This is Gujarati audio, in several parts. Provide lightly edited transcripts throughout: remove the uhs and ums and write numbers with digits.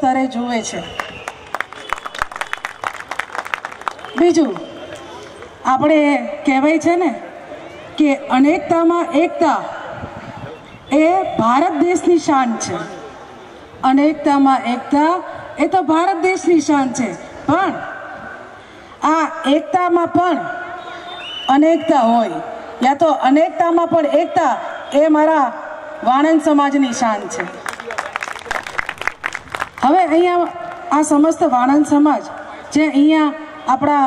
સ્તરે જુએ છે. બીજું આપણે કહેવાય છે ને કે અનેકતામાં એકતા એ ભારત દેશની શાન છે. અનેકતામાં એકતા એ તો ભારત દેશની શાન છે, પણ આ એકતામાં પણ અનેકતા હોય યા તો અનેકતામાં પણ એકતા એ મારા વાણંદ સમાજની શાન છે. હવે અહીંયા આ સમસ્ત વાણંદ સમાજ જે અહીંયા આપણા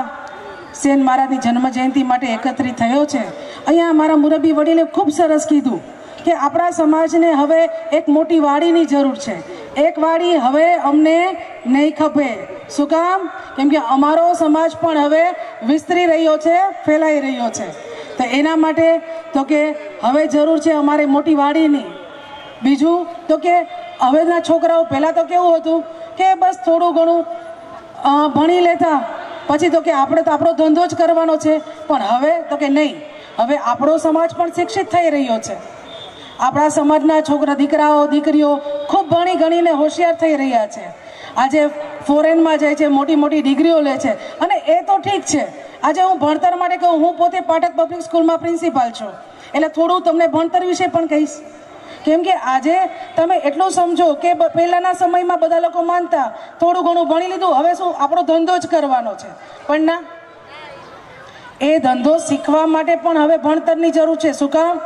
સેન મહારાજની જન્મ જયંતિ માટે એકત્રિત થયો છે, અહીંયા અમારા મુરબ્બી વડીલે ખૂબ સરસ કીધું કે આપણા સમાજને હવે એક મોટી વાડીની જરૂર છે. એક વાડી હવે અમને નહીં ખપે. શું કામ? કેમ કે અમારો સમાજ પણ હવે વિસ્તરી રહ્યો છે, ફેલાઈ રહ્યો છે. તો એના માટે તો કે હવે જરૂર છે અમારે મોટી વાડીની. બીજું તો કે હવેના છોકરાઓ પહેલાં તો કેવું હતું કે બસ થોડું ઘણું ભણી લેતા, પછી તો કે આપણે તો આપણો ધંધો જ કરવાનો છે. પણ હવે તો કે નહીં, હવે આપણો સમાજ પણ શિક્ષિત થઈ રહ્યો છે. આપણા સમાજના છોકરા, દીકરાઓ, દીકરીઓ ખૂબ ભણી ગણીને હોશિયાર થઈ રહ્યા છે. આજે ફોરેનમાં જાય છે, મોટી મોટી ડિગ્રીઓ લે છે, અને એ તો ઠીક છે. આજે હું ભણતર માટે કહું, હું પોતે પાઠક પબ્લિક સ્કૂલમાં પ્રિન્સિપાલ છું, એટલે થોડું તમને ભણતર વિશે પણ કહીશ. કેમ કે આજે તમે એટલું સમજો કે પહેલાંના સમયમાં બધા લોકો માનતા થોડું ઘણું ભણી લીધું, હવે શું આપણો ધંધો જ કરવાનો છે. પણ ના, એ ધંધો શીખવા માટે પણ હવે ભણતરની જરૂર છે. શું કામ?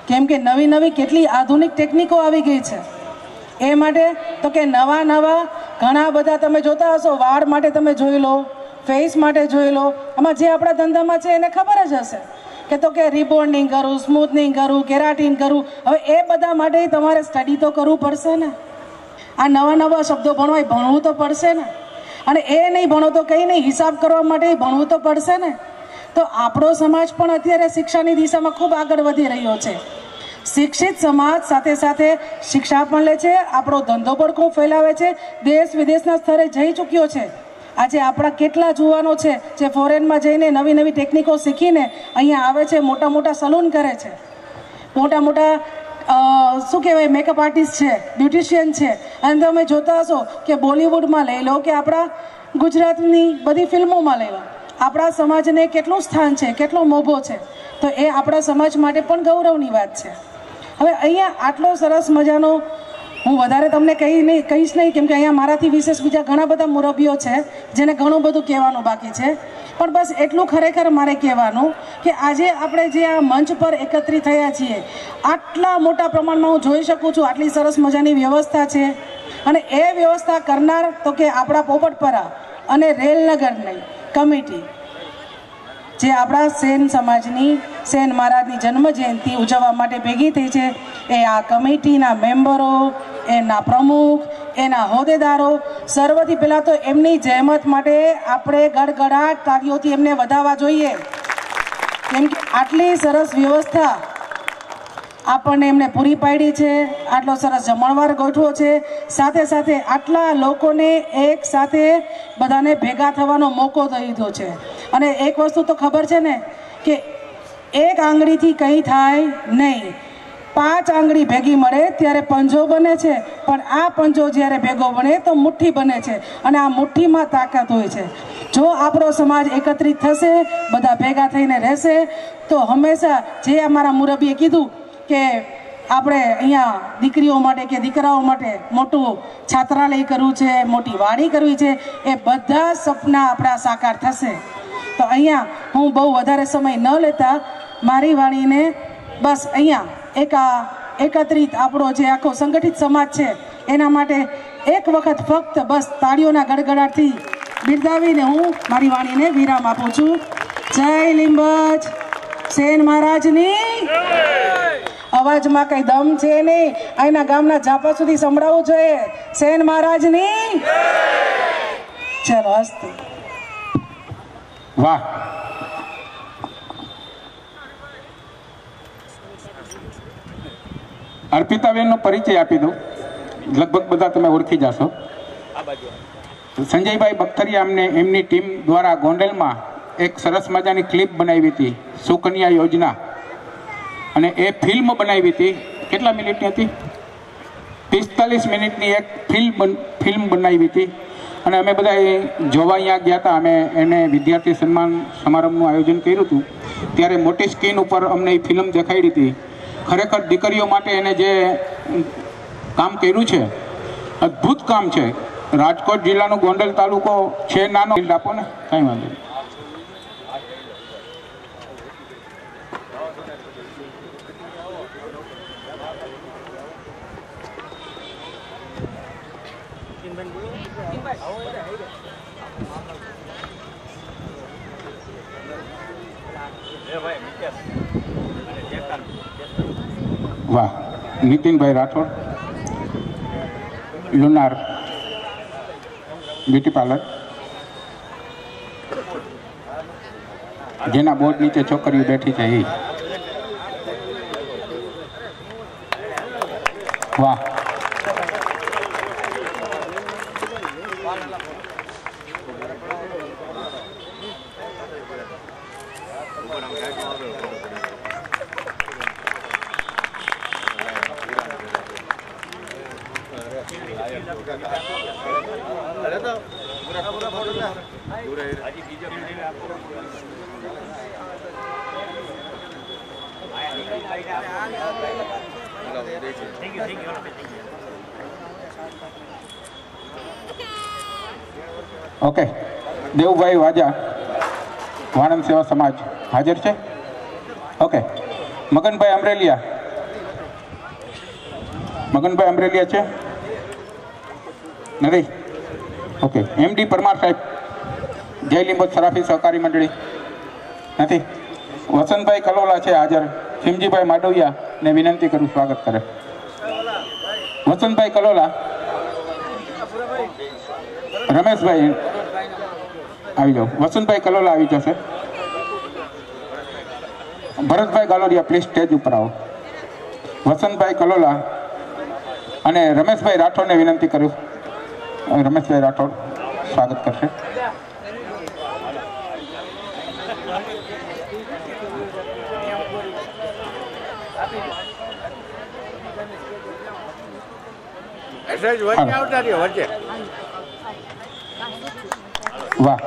કેમ કે નવી નવી કેટલી આધુનિક ટેકનિકો આવી ગઈ છે. એ માટે તો કે નવા નવા ઘણા બધા તમે જોતા હશો. વાળ માટે તમે જોઈ લો, ફેસ માટે જોઈ લો, આમાં જે આપણા ધંધામાં છે એને ખબર જ હશે કે તો કે રિબોન્ડિંગ કરું, સ્મૂથનિંગ કરું, કેરાટિન કરું. હવે એ બધા માટે તમારે સ્ટડી તો કરવું પડશે ને. આ નવા નવા શબ્દો ભણવા ભણવું તો પડશે ને. અને એ નહીં ભણો તો કંઈ નહીં, હિસાબ કરવા માટે ભણવું તો પડશે ને. તો આપણો સમાજ પણ અત્યારે શિક્ષાની દિશામાં ખૂબ આગળ વધી રહ્યો છે. શિક્ષિત સમાજ સાથે સાથે શિક્ષા પણ લે છે, આપણો ધંધો પણ ખૂબ ફેલાવે છે, દેશ વિદેશના સ્તરે જઈ ચૂક્યો છે. આજે આપણા કેટલા જુવાનો છે જે ફોરેનમાં જઈને નવી નવી ટેકનિકો શીખીને અહીંયા આવે છે, મોટા મોટા સલૂન કરે છે, મોટા મોટા શું કહેવાય મેકઅપ આર્ટિસ્ટ છે, બ્યુટિશિયન છે. અને તમે જોતા હશો કે બોલિવૂડમાં લઈ લો કે આપણા ગુજરાતની બધી ફિલ્મોમાં લઈ લો, આપણા સમાજને કેટલું સ્થાન છે, કેટલો મોભો છે. તો એ આપણા સમાજ માટે પણ ગૌરવની વાત છે. હવે અહીંયા આટલો સરસ મજાનો હું વધારે તમને કહીશ નહીં, કેમ કે અહીંયા મારાથી વિશેષ બીજા ઘણા બધા મુરબ્બીઓ છે જેને ઘણું બધું કહેવાનું બાકી છે. પણ બસ એટલું ખરેખર મારે કહેવાનું કે આજે આપણે જે આ મંચ પર એકત્રિત થયા છીએ, આટલા મોટા પ્રમાણમાં હું જોઈ શકું છું, આટલી સરસ મજાની વ્યવસ્થા છે. અને એ વ્યવસ્થા કરનાર તો કે આપણા પોપટપરા અને રેલનગરની કમિટી જે આપણા સેન સમાજની, સેન મહારાજની જન્મ જયંતિ ઉજવવા માટે ભેગી થઈ છે, એ આ કમિટીના મેમ્બરો, એના પ્રમુખ, એના હોદ્દેદારો, સર્વથી પહેલાં તો એમની જહેમત માટે આપણે ગડગડાટ તાળીઓથી એમને વધાવવા જોઈએ. કેમ કે આટલી સરસ વ્યવસ્થા આપણને એમને પૂરી પાડી છે, આટલો સરસ જમણવાર ગોઠવો છે, સાથે સાથે આટલા લોકોને એક સાથે બધાને ભેગા થવાનો મોકો દીધો છે. અને એક વસ્તુ તો ખબર છે ને કે એક આંગળીથી કંઈ થાય નહીં, 5 આંગળી ભેગી મળે ત્યારે પંજો બને છે, પણ આ પંજો જ્યારે ભેગો બને તો મુઠ્ઠી બને છે. અને આ મુઠ્ઠીમાં તાકાત હોય છે. જો આપણો સમાજ એકત્રિત થશે, બધા ભેગા થઈને રહેશે, તો હંમેશા જે અમારા મુરબ્બીએ કીધું કે આપણે અહીંયા દીકરીઓ માટે કે દીકરાઓ માટે મોટું છાત્રાલય કરવું છે, મોટી વાડી કરવી છે, એ બધા સપના આપણા સાકાર થશે. તો અહીંયા હું બહુ વધારે સમય ન લેતા મારી વાણીને બસ અહીંયા એકત્રિત આપણો જે આખો સંગઠિત સમાજ છે એના માટે એક વખત ફક્ત બસ તાળીઓના ગડગડાટથી બિરદાવીને હું મારી વાણીને વિરામ આપું છું. જય લીંબચ, સેન મહારાજની. અવાજમાં કઈ દમ છે નહીં, અહીંના ગામના ઝાપા સુધી સંભળાવવું જોઈએ. સેન મહારાજની. ચલો, હસ્તે. વાહ, અર્પિતાબેનનો પરિચય આપી દો, લગભગ બધા તમે ઓળખી જશો. સંજયભાઈ બખતરિયા અમને એમની ટીમ દ્વારા ગોંડલમાં એક સરસ મજાની ક્લિપ બનાવી હતી, સુકન્યા યોજના, અને એ ફિલ્મ બનાવી હતી. કેટલા મિનિટની હતી? 45 મિનિટની એક ફિલ્મ બનાવી હતી અને અમે બધા જોવા અહીંયા ગયા હતા. અમે એને વિદ્યાર્થી સન્માન સમારંભનું આયોજન કર્યું હતું ત્યારે મોટી સ્ક્રીન ઉપર અમને એ ફિલ્મ દેખાડી હતી. ખરેખર દીકરીઓ માટે એને જે કામ કર્યું છે અદ્ભુત કામ છે. રાજકોટ જિલ્લાનો ગોંડલ તાલુકો છે નાનો, આપો ને કાંઈ વાંધો નહીં. વાહ, Nitinbhai Rathod, lunar beauty parlour, જેના બોર્ડ નીચે છોકરીઓ બેઠી છે એ. વાહ, ઓકે. દેવભાઈ વાજા, વાણંદ સેવા સમાજ હાજર છે? ઓકે. મગનભાઈ અમરેલિયા, મગનભાઈ અમરેલિયા છે? નથી? ઓકે. MD પરમાર સાહેબ, જય લીંબોદ સરાફી સહકારી મંડળી? નથી? વસંતભાઈ કલોલા છે હાજર? ખીમજીભાઈ માડવિયા ને વિનંતી કરું સ્વાગત કરે. વસંતભાઈ કલોલા, રમેશભાઈ આવી જાઓ. વસંતભાઈ કલોલા આવી જશે. ભરતભાઈ ગાલોડિયા પ્લીઝ સ્ટેજ ઉપર આવો. વસંતભાઈ કલોલા અને રમેશભાઈ રાઠોડને વિનંતી કરું. રમેશભાઈ રાઠોડ સ્વાગત કરશે. વાહ,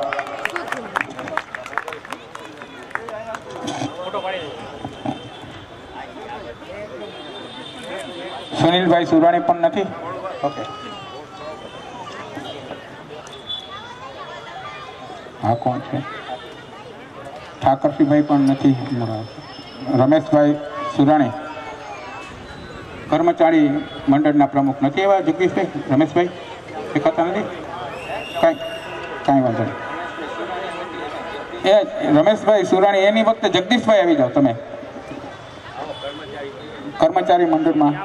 સુનિલભાઈ સુરાણી પણ નથી? ઓકે. હા, કોણ છે? ઠાકરસિંહભાઈ પણ નથી. રમેશભાઈ સુરાણી કર્મચારી મંડળના પ્રમુખ નથી એવા? જગદીશભાઈ, રમેશભાઈ દેખાતા નથી? કાંઈ વાંધો નહીં. એ રમેશભાઈ સુરાણી એની વખતે જગદીશભાઈ આવી જાઓ તમે કર્મચારી મંડળમાં.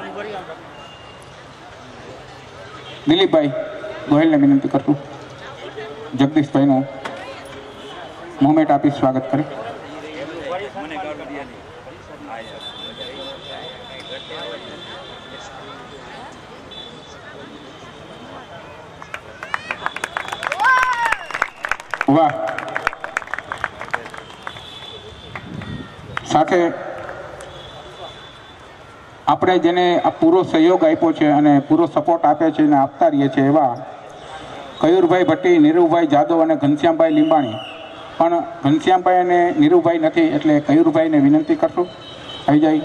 દિલીપભાઈ ગોહિલને વિનંતી કરતું જગદીશભાઈનું મોમેન્ટ આપી સ્વાગત કરે. વાહ, સાથે આપણે જેને આ પૂરો સહયોગ આપ્યો છે અને પૂરો સપોર્ટ આપે છે અને આપતા રહીએ છીએ એવા કયુરભાઈ ભટ્ટી, નીરુભાઈ જાદવ અને ઘનશ્યામભાઈ લીંબાણી. પણ ઘનશ્યામભાઈ અને નીરુભાઈ નથી એટલે કયુરભાઈને વિનંતી કરશું આવી જાય.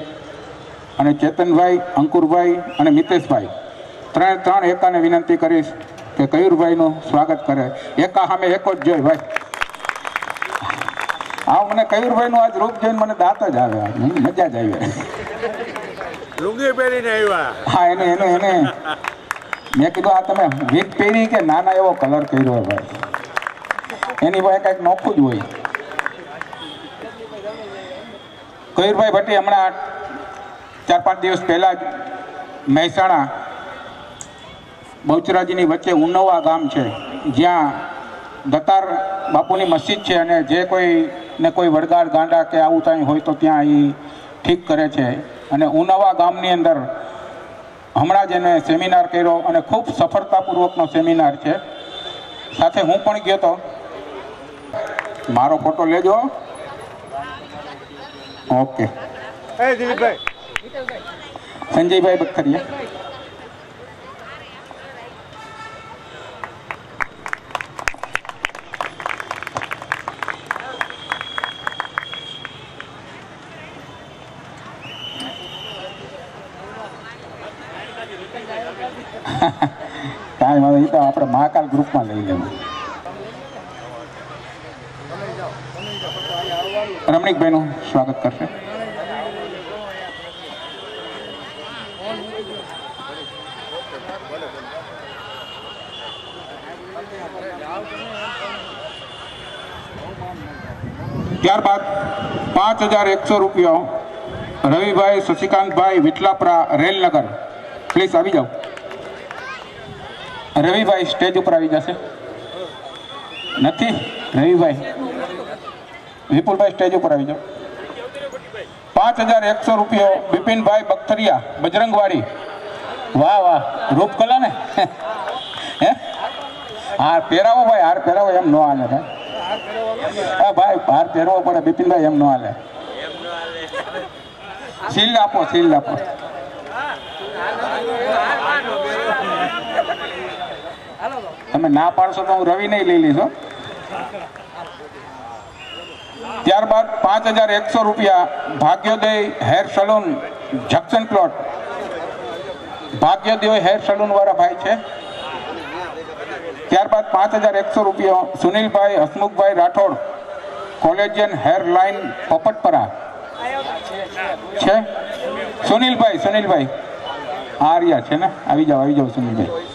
અને ચેતનભાઈ, અંકુરભાઈ અને મિતેશભાઈ ત્રણ એકાને વિનંતી કરીશ કે કયુરભાઈનું સ્વાગત કરે. એકા સામે એકો જ જોઈ ભાઈ. હા, મને કયુરભાઈનું આજ રૂપ જોઈને મને દાંત જ આવે, મજા જ આવી. લુંગી પહેરીને આવ્યા. હા, એને મેં કીધું આ તમે વીક પહેરી કે નાના એવો કલર કર્યો હોય ભાઈ. એની પાસે કંઈક નોખું જ હોય. કયુરભાઈ ભટ્ટી હમણાં 4-5 દિવસ પહેલા જ મહેસાણા બહુચરાજીની વચ્ચે ઉનવા ગામ છે જ્યાં દતાર બાપુની મસ્જિદ છે અને જે કોઈને કોઈ વડગાડ ગાંડા કે આવું ત્યાં હોય તો ત્યાં એ ઠીક કરે છે. અને ઉનવા ગામની અંદર હમણાં જ એને સેમિનાર કર્યો અને ખૂબ સફળતાપૂર્વકનો સેમિનાર છે. સાથે હું પણ ગયો હતો. મારો ફોટો લેજો. ઓકે. દિલીપભાઈ, સંજયભાઈ બખરિયા કાંઈ વાંધો નહીં, તો આપણે મહાકાલ ગ્રુપમાં લઈ લેવું. રમણીકભાઈનું સ્વાગત કરશે. ત્યારબાદ 5100 રૂપિયા રવિભાઈ શશિકાંતભાઈ વિટલાપરા રેલનગર. પ્લીઝ આવી જાઓ. રવિભાઈ સ્ટેજ ઉપર આવી જશે. નથી રવિભાઈ, વિપુલભાઈ સ્ટેજ ઉપર આવી જાઓ. 5100 રૂપિયા બિપિનભાઈ બખતરિયા બજરંગવાડી. વાહ વાહ, રૂપકલા ને. હે હાર પહેરાવો ભાઈ, હાર પહેરાવો, એમ ન હાલે ભાઈ. હા ભાઈ, હાર પહેરવો પડે બિપિનભાઈ, એમ ન હાલે. સીલ આપો, સીલ આપો. તમે ના પાડશો તો હું રવિ નહીં લઈ લઈશ. ત્યારબાદ 5100 રૂપિયા Bhagyoday hair salon junction plot. Bhagyoday hair salon વાળા ભાઈ છે. ત્યારબાદ 5100 રૂપિયા સુનિલભાઈ હસમુખભાઈ Rathod collegian hair line Popatpara છે. સુનિલભાઈ આર્યા છે ને, આવી જાઓ સુનિલભાઈ.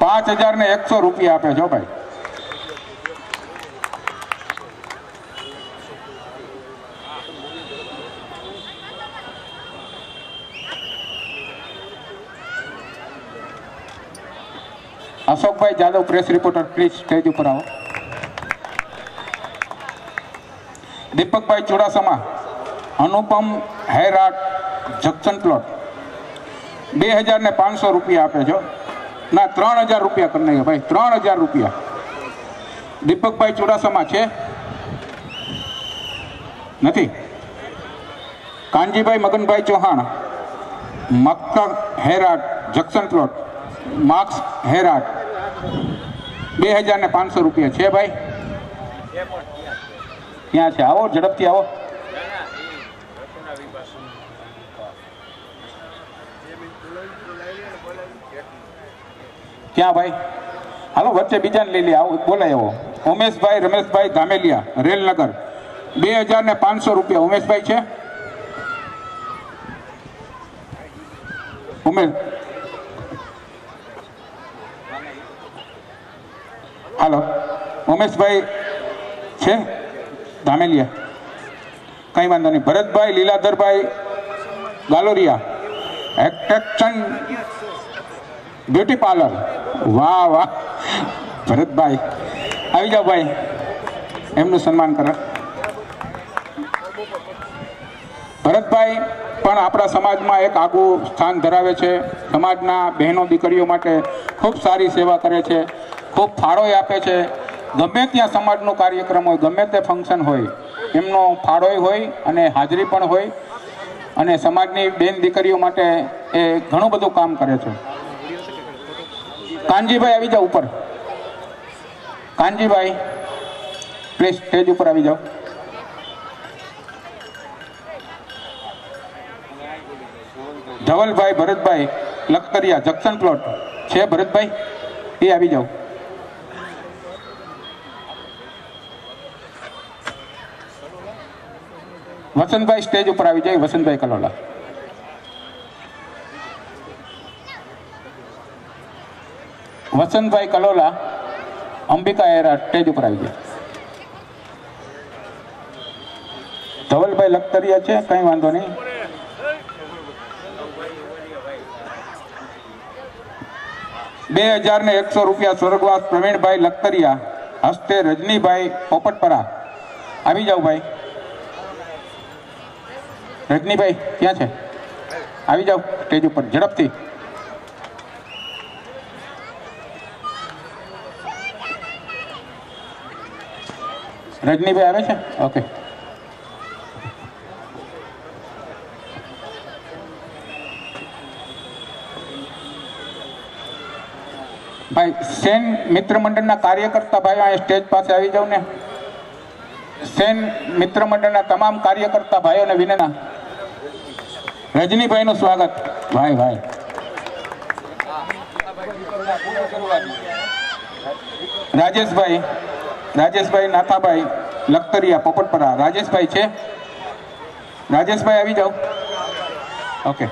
5100 રૂપિયા આપે છો ભાઈ. અશોકભાઈ Jadav press reporter, please stage ઉપર આવો. દીપકભાઈ Chudasama Anupam hair art junction plot. 2500 રૂપિયા આપે છો. ના, 3000 રૂપિયા કરી નાખ્યા ભાઈ, 3000 રૂપિયા. દીપકભાઈ ચુડાસમા છે? નથી. Kanjibhai Maganbhai Chauhan Mecca hair art junction plot, marks hair art. 2500 રૂપિયા છે ભાઈ. ક્યાં છે? આવો, ઝડપથી આવો. ક્યાં ભાઈ? હાલો વચ્ચે બીજાને લઈ લે. આવો, બોલાય આવો. ઉમેશભાઈ રમેશભાઈ ધામેલિયા રેલનગર. 2500 રૂપિયા. ઉમેશભાઈ છે? ઉમેશ, હાલો. ઉમેશભાઈ છે ધામેલિયા? કંઈ વાંધો નહીં. ભરતભાઈ લીલાધરભાઈ ગાલોરિયા એક્ટેક્શન બ્યુટી પાર્લર. વાહ વાહ ભરતભાઈ, આવી જાઓ ભાઈ, એમનું સન્માન કરો. ભરતભાઈ પણ આપણા સમાજમાં એક આગવું સ્થાન ધરાવે છે. સમાજના બહેનો દીકરીઓ માટે ખૂબ સારી સેવા કરે છે, ખૂબ ફાળો આપે છે. ગમે ત્યાં સમાજનો કાર્યક્રમ હોય, ગમે તે ફંક્શન હોય, એમનો ફાળો હોય અને હાજરી પણ હોય, અને સમાજની બેન દીકરીઓ માટે એ ઘણું બધું કામ કરે છે. કાનજીભાઈ આવી જાઓ ઉપર. કાનજીભાઈ પ્લીઝ સ્ટેજ ઉપર આવી જાઓ. ધવલભાઈ ભરતભાઈ લખતરિયા જંકશન પ્લોટ છે. ભરતભાઈ એ આવી જાઓ. વસંતભાઈ સ્ટેજ ઉપર આવી જાય. વસંતભાઈ કલોલા. વસંતભાઈ કલોલા અંબિકા એરા સ્ટેજ ઉપર આવી જાય. ધવલભાઈ લખતરિયા છે, કઈ વાંધો નહીં. ₹2100 સ્વર્ગવાસ પ્રવીણભાઈ લખતરિયા હસ્તે રજનીભાઈ પોપટપરા. આવી જાઓ ભાઈ. રજનીભાઈ ક્યાં છે? આવી જાઓ સ્ટેજ ઉપર ઝડપથી. રજનીભાઈ આવે છે? ઓકે. ભાઈ સેન મિત્ર મંડળના કાર્યકર્તા ભાઈઓ અહીંયા સ્ટેજ પાસે આવી જાવ ને. સેન મિત્ર મંડળના તમામ કાર્યકર્તા ભાઈઓને વિનંતી. રજનીભાઈનું સ્વાગત. ભાઈ રાજેશભાઈ નાથાભાઈ લખતરિયા પોપટપરા. રાજેશભાઈ છે? રાજેશભાઈ આવી જાઓ. ઓકે.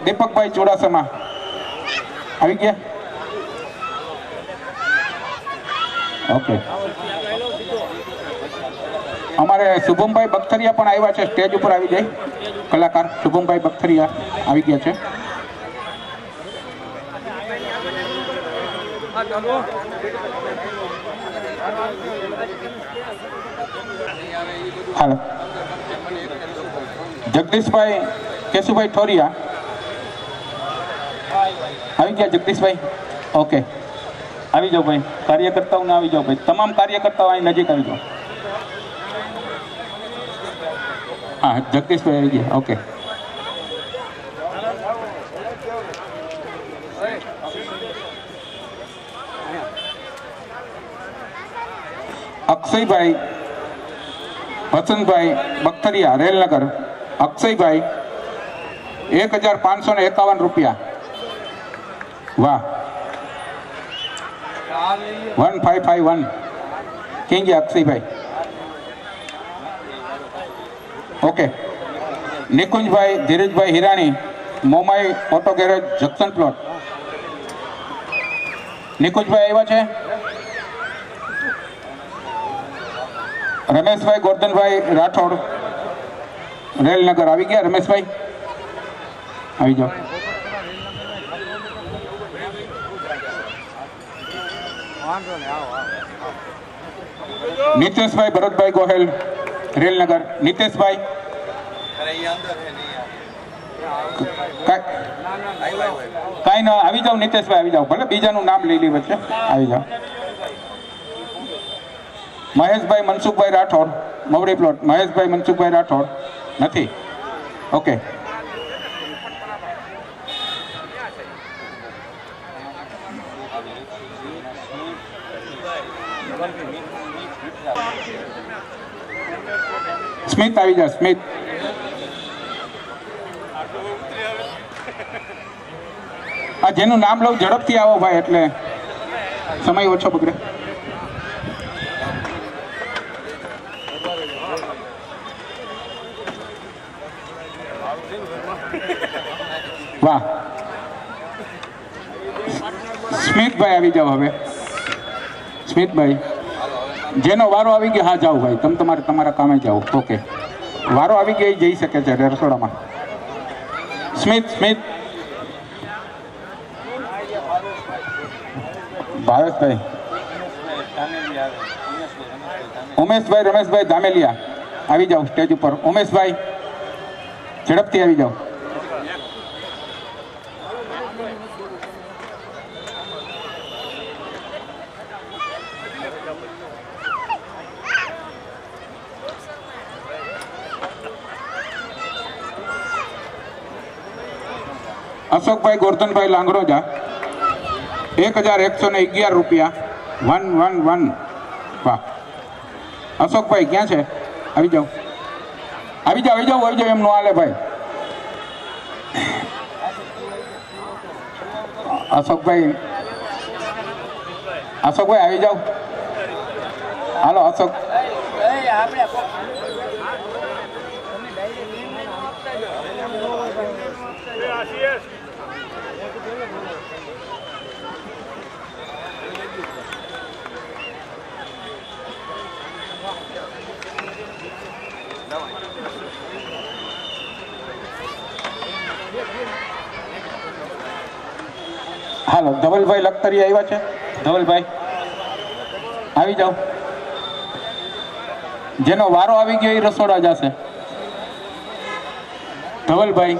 દીપકભાઈ ચુડાસમા આવી ગયા. ઓકે. અમારે શુભમભાઈ બખતરિયા પણ આવ્યા છે, સ્ટેજ ઉપર આવી જાય. કલાકાર શુભમભાઈ બખતરિયા આવી ગયા છે. હાલો. જગદીશભાઈ કેશુભાઈ ઠોરિયા આવી ગયા. જગદીશભાઈ ઓકે આવી જાઓ ભાઈ. કાર્યકર્તાઓને આવી જાઓ ભાઈ. તમામ કાર્યકર્તાઓ અહીં નજીક આવી જાઓ. હા જગદીશભાઈ આવી ગયા. ઓકે. અક્ષયભાઈ વસંતભાઈ બખતરિયા રેલનગર. અક્ષયભાઈ 1551 રૂપિયા. વાહ. 1551 ક્યાં ગયા અક્ષયભાઈ? ઓકે. નિકુંજભાઈ ધીરજભાઈ Hirani Momai auto garage junction plot. નિકુંજભાઈ આવ્યા છે? રમેશભાઈ ગોરધનભાઈ રાઠોડ રેલનગર આવી ગયા. રમેશભાઈ આવી જાઓ. નીતેશભાઈ ભરતભાઈ ગોહેલ રેલનગર. નીતેશભાઈ કાંઈ ના આવી જાઓ. નીતેશભાઈ આવી જાઓ. ભલે બીજાનું નામ લઈ લી વચ્ચે. આવી જાઓ. મહેશભાઈ મનસુખભાઈ રાઠોડ મવડી પ્લોટ. મહેશભાઈ મનસુખભાઈ રાઠોડ નથી. ઓકે. સ્મિત આવી જા. સ્મિત આ જેનું નામ લઉં ઝડપથી આવો ભાઈ, એટલે સમય ઓછો બગડે. વાહ. સ્મિતભાઈ આવી જાઓ હવે. સ્મિતભાઈ જેનો વારો આવી ગયો. હા જાઓ ભાઈ. તમે તમારા કામે જાઓ. ઓકે. વારો આવી ગયો એ જઈ શકે છે રસોડામાં. સ્મિત ભાવેશભાઈ. ઉમેશભાઈ રમેશભાઈ ધામેલિયા આવી જાઓ સ્ટેજ ઉપર. ઉમેશભાઈ ઝડપથી આવી જાઓ. અશોકભાઈ ગોરધનભાઈ લાંગરોજા 1111 રૂપિયા. 111. વાહ. અશોકભાઈ ક્યાં છે? આવી જાઓ. આવી જાઓ. એમ નો હાલે ભાઈ. અશોકભાઈ આવી જાઓ. હાલો અશોક. હાલો ધવલભાઈ લખતરી આવ્યા છે. ધવલભાઈ આવી જાઓ. જેનો વારો આવી ગયો એ રસોડા જશે. ધવલભાઈ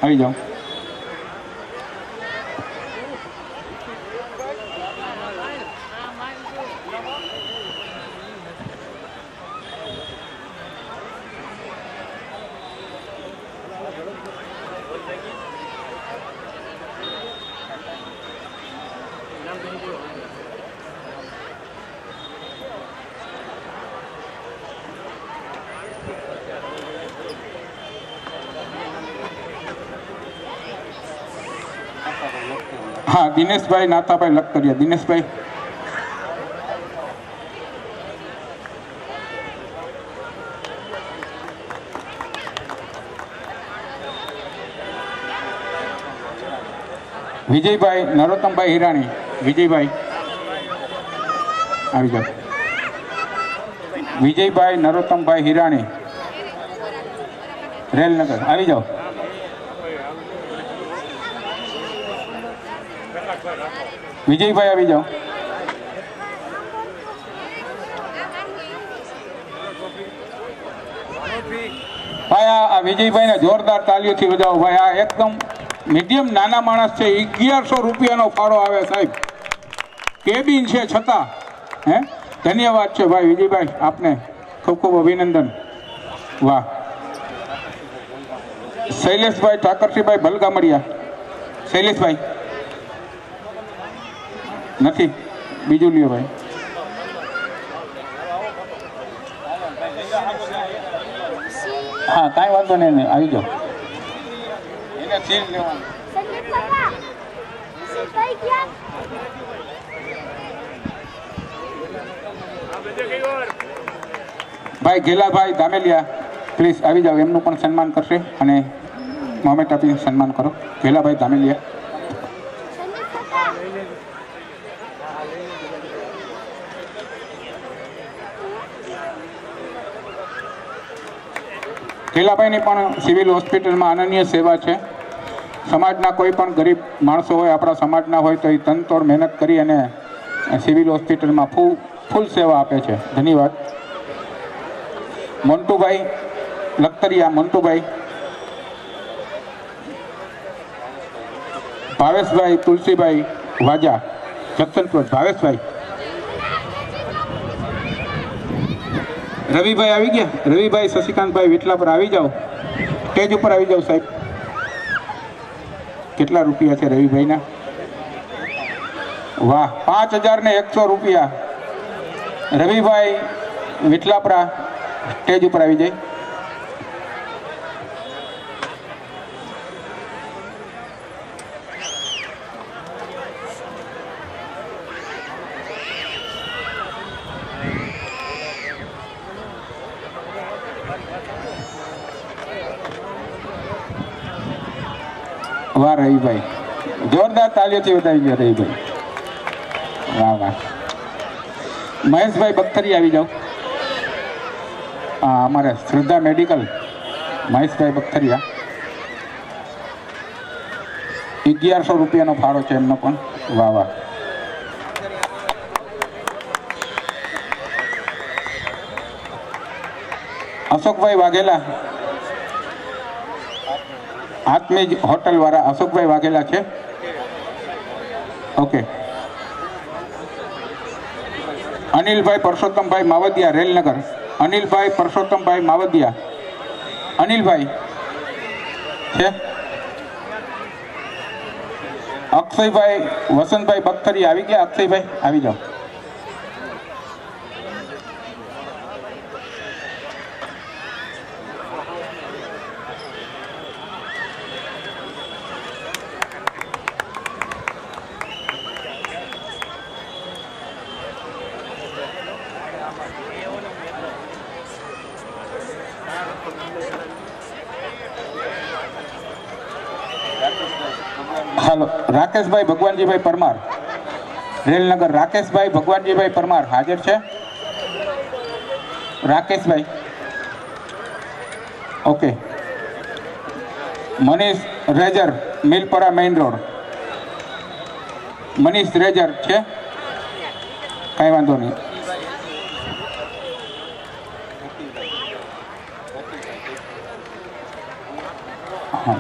આવી જાઓ. હા, દિનેશભાઈ નાથાભાઈ લખતરિયા. દિનેશભાઈ. વિજયભાઈ નરોત્તમભાઈ હિરાણી. વિજયભાઈ આવી જાઓ. વિજયભાઈ નરોત્તમભાઈ હિરાણી, રેલનગર. આવી જાઓ. વિજયભાઈ આવી જાઓ. ભાઈ આ વિજયભાઈને જોરદાર તાલીઓથી બજાવો ભાઈ. આ એકદમ મીડિયમ નાના માણસ છે. 1100 રૂપિયાનો ફાળો આવે સાહેબ. કેબિન છે છતાં. હે, ધન્યવાદ છે ભાઈ વિજયભાઈ, આપને ખૂબ ખૂબ અભિનંદન. વાહ. શૈલેષભાઈ ઠાકરસિંહભાઈ ભલગામડિયા. શૈલેષભાઈ નથી, બીજું લ્યો ભાઈ. હા, કાંઈ વાંધો નહીં, આવી જાઓ. એને સીલ લેવાનું. ભાઈ ઘેલાભાઈ ધામેલિયા, પ્લીઝ આવી જાઓ. એમનું પણ સન્માન કરશે અને મોમેન્ટ આપીને સન્માન કરો. ઘેલાભાઈ ધામેલિયા. ઘેલાભાઈની પણ સિવિલ હોસ્પિટલમાં અનન્ય સેવા છે. સમાજના કોઈ પણ ગરીબ માણસો હોય, આપણા સમાજના હોય, તો એ તનતોડ મહેનત કરી અને સિવિલ હોસ્પિટલમાં ફૂલ સેવા આપે છે. ધન્યવાદ. મોન્ટુભાઈ લખતરિયા. મોન્ટુભાઈ. ભાવેશભાઈ તુલસીભાઈ વાજા, જક્સનપુર. ભાવેશભાઈ. રવિભાઈ આવી ગયા. રવિભાઈ શશિકાંતભાઈ વિટલા પર આવી જાઓ. સ્ટેજ ઉપર આવી જાઓ સાહેબ. કેટલા રૂપિયા છે રવિભાઈના? વાહ, 5100 રૂપિયા. રવિભાઈ વિટલાપરા સ્ટેજ ઉપર આવી જાય. વાહ રવિભાઈ, જોરદાર તાલીઓથી વધાવી ગયા રવિભાઈ. વાહ વાહ. મહેશભાઈ બખ્તરી આવી જાઓ. હા, અમારે શ્રદ્ધા મેડિકલ. મહેશભાઈ બખ્તરિયા. 1100 રૂપિયાનો ફાળો છે એમનો પણ. વાહ વાહ. અશોકભાઈ વાઘેલા, આત્મીજ હોટલ વાળા અશોકભાઈ વાઘેલા છે. ઓકે. અનિલભાઈ પરસોત્તમભાઈ માવદિયા, રેલનગર. અનિલભાઈ પરસોત્તમભાઈ માવદિયા. અનિલભાઈ છે. અક્ષયભાઈ વસંતભાઈ બખ્તરી આવી ગયા. અક્ષયભાઈ આવી જાઓ. હાલો. રાકેશભાઈ ભગવાનજીભાઈ પરમાર, રેલનગર. રાકેશભાઈ ભગવાનજીભાઈ પરમાર હાજર છે? રાકેશભાઈ. Okay. Manish Rejar, Milpara main road. Manish Rejar છે? કાંઈ વાંધો નહીં. હા.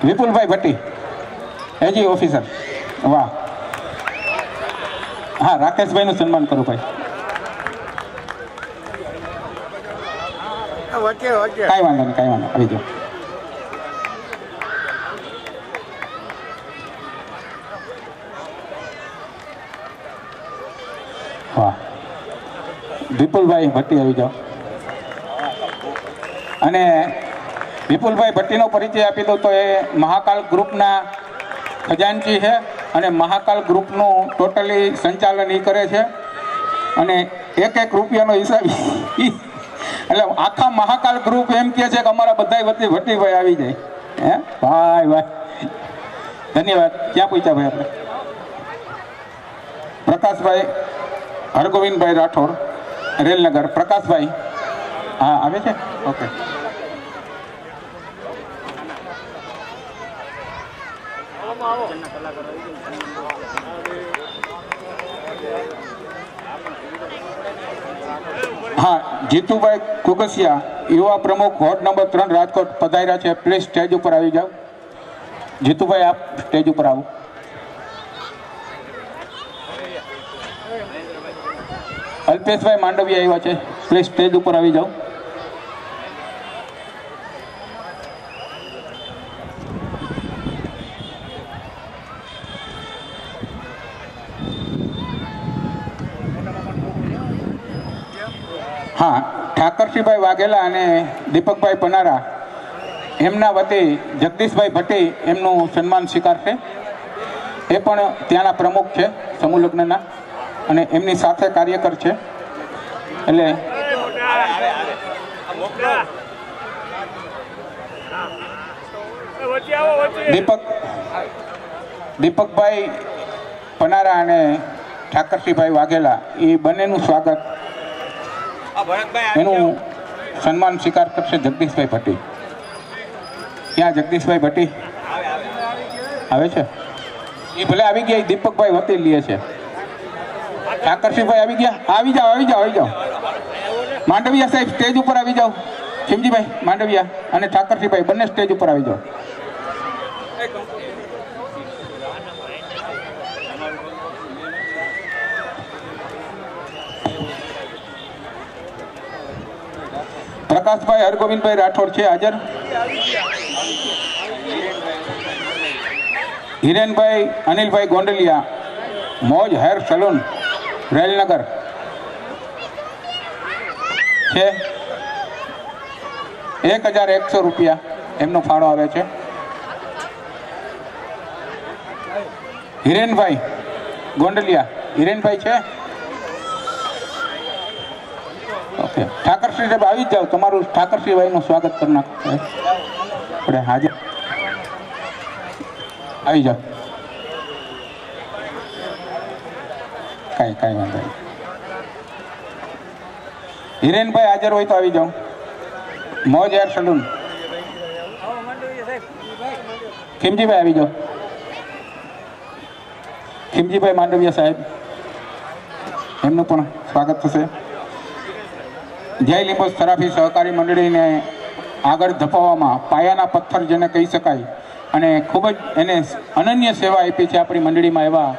વિપુલભાઈ ભટ્ટી, એજી ઓફિસર. વાહ. હા, રાકેશભાઈનું સન્માન કરું ભાઈ. કાંઈ વાંધો નહીં, કાંઈ વાંધો. આવી જાઓ. વાહ. વિપુલભાઈ ભટ્ટી આવી જાઓ. અને વિપુલભાઈ ભટ્ટીનો પરિચય આપી દઉં તો એ મહાકાલ ગ્રુપના ખજાનચી છે અને મહાકાલ ગ્રુપનું ટોટલી સંચાલન એ કરે છે અને એક રૂપિયાનો હિસાબ એટલે આખા મહાકાલ ગ્રુપ એમ કહે છે કે અમારા બધા વતી ભટ્ટીભાઈ આવી જાય. હે ભાઈ ભાઈ ધન્યવાદ. ક્યાં પૂછ્યા ભાઈ આપણે? પ્રકાશભાઈ હરગોવિંદભાઈ રાઠોડ, રેલનગર. પ્રકાશભાઈ હા આવે છે. ઓકે. હા, જીતુભાઈ કુગસિયા, યુવા પ્રમુખ, વોર્ડ નંબર 3, રાજકોટ પધાર્યા છે. પ્લીઝ સ્ટેજ ઉપર આવી જાઓ. જીતુભાઈ આપ સ્ટેજ ઉપર આવો. અલ્પેશભાઈ માંડવિયા આવ્યા છે. પ્લીઝ સ્ટેજ ઉપર આવી જાઓ. હા, ઠાકરસિંહભાઈ વાઘેલા અને દીપકભાઈ પનારા એમના વતી જગદીશભાઈ ભટ્ટી એમનું સન્માન સ્વીકારશે. એ પણ ત્યાંના પ્રમુખ છે સમૂહ લગ્નના અને એમની સાથે કાર્યકર છે. એટલે દીપકભાઈ પનારા અને ઠાકરસિંહભાઈ વાઘેલા એ બંનેનું સ્વાગત, એનું સન્માન સ્વીકાર કરશે જગદીશભાઈ ભટ્ટી. ક્યાં જગદીશભાઈ ભટ્ટી આવે છે? એ ભલે આવી ગયા, દીપકભાઈ વતી લે છે. ઠાકરસિંહભાઈ આવી ગયા? આવી જાઓ, આવી જાઓ, આવી જાઓ. માંડવિયા સાહેબ સ્ટેજ ઉપર આવી જાઓ. ખીમજીભાઈ માંડવિયા અને ઠાકરસિંહભાઈ બંને સ્ટેજ ઉપર આવી જાઓ. પ્રકાશભાઈ હરગોવિંદભાઈ રાઠોડ છે હાજર. હિરેનભાઈ અનિલભાઈ ગોંડલિયા, મોજ હેર સલૂન, રેલનગર છે. 1100 રૂપિયા એમનો ફાળો આવે છે. હિરેનભાઈ ગોંડલિયા, હિરેનભાઈ છે? ઓકે. ઠાકરસિંહ સાહેબ આવી જ જાઓ. તમારું ઠાકરસિંહભાઈનું સ્વાગત કરી નાખો. આપણે હાજર આવી જાઓ. કાંઈ વાંધો નહીં. હિરેનભાઈ હાજર હોય તો આવી જાઓ. મોજ હેર સલૂન. ખીમજીભાઈ આવી જાઓ. ખીમજીભાઈ માંડવિયા સાહેબ, એમનું પણ સ્વાગત થશે. જય લીંબોસ સરાફી સહકારી મંડળીને આગળ ધપાવવામાં પાયાના પથ્થર જેને કહી શકાય અને ખૂબ જ એને અનન્ય સેવા આપી છે આપણી મંડળીમાં એવા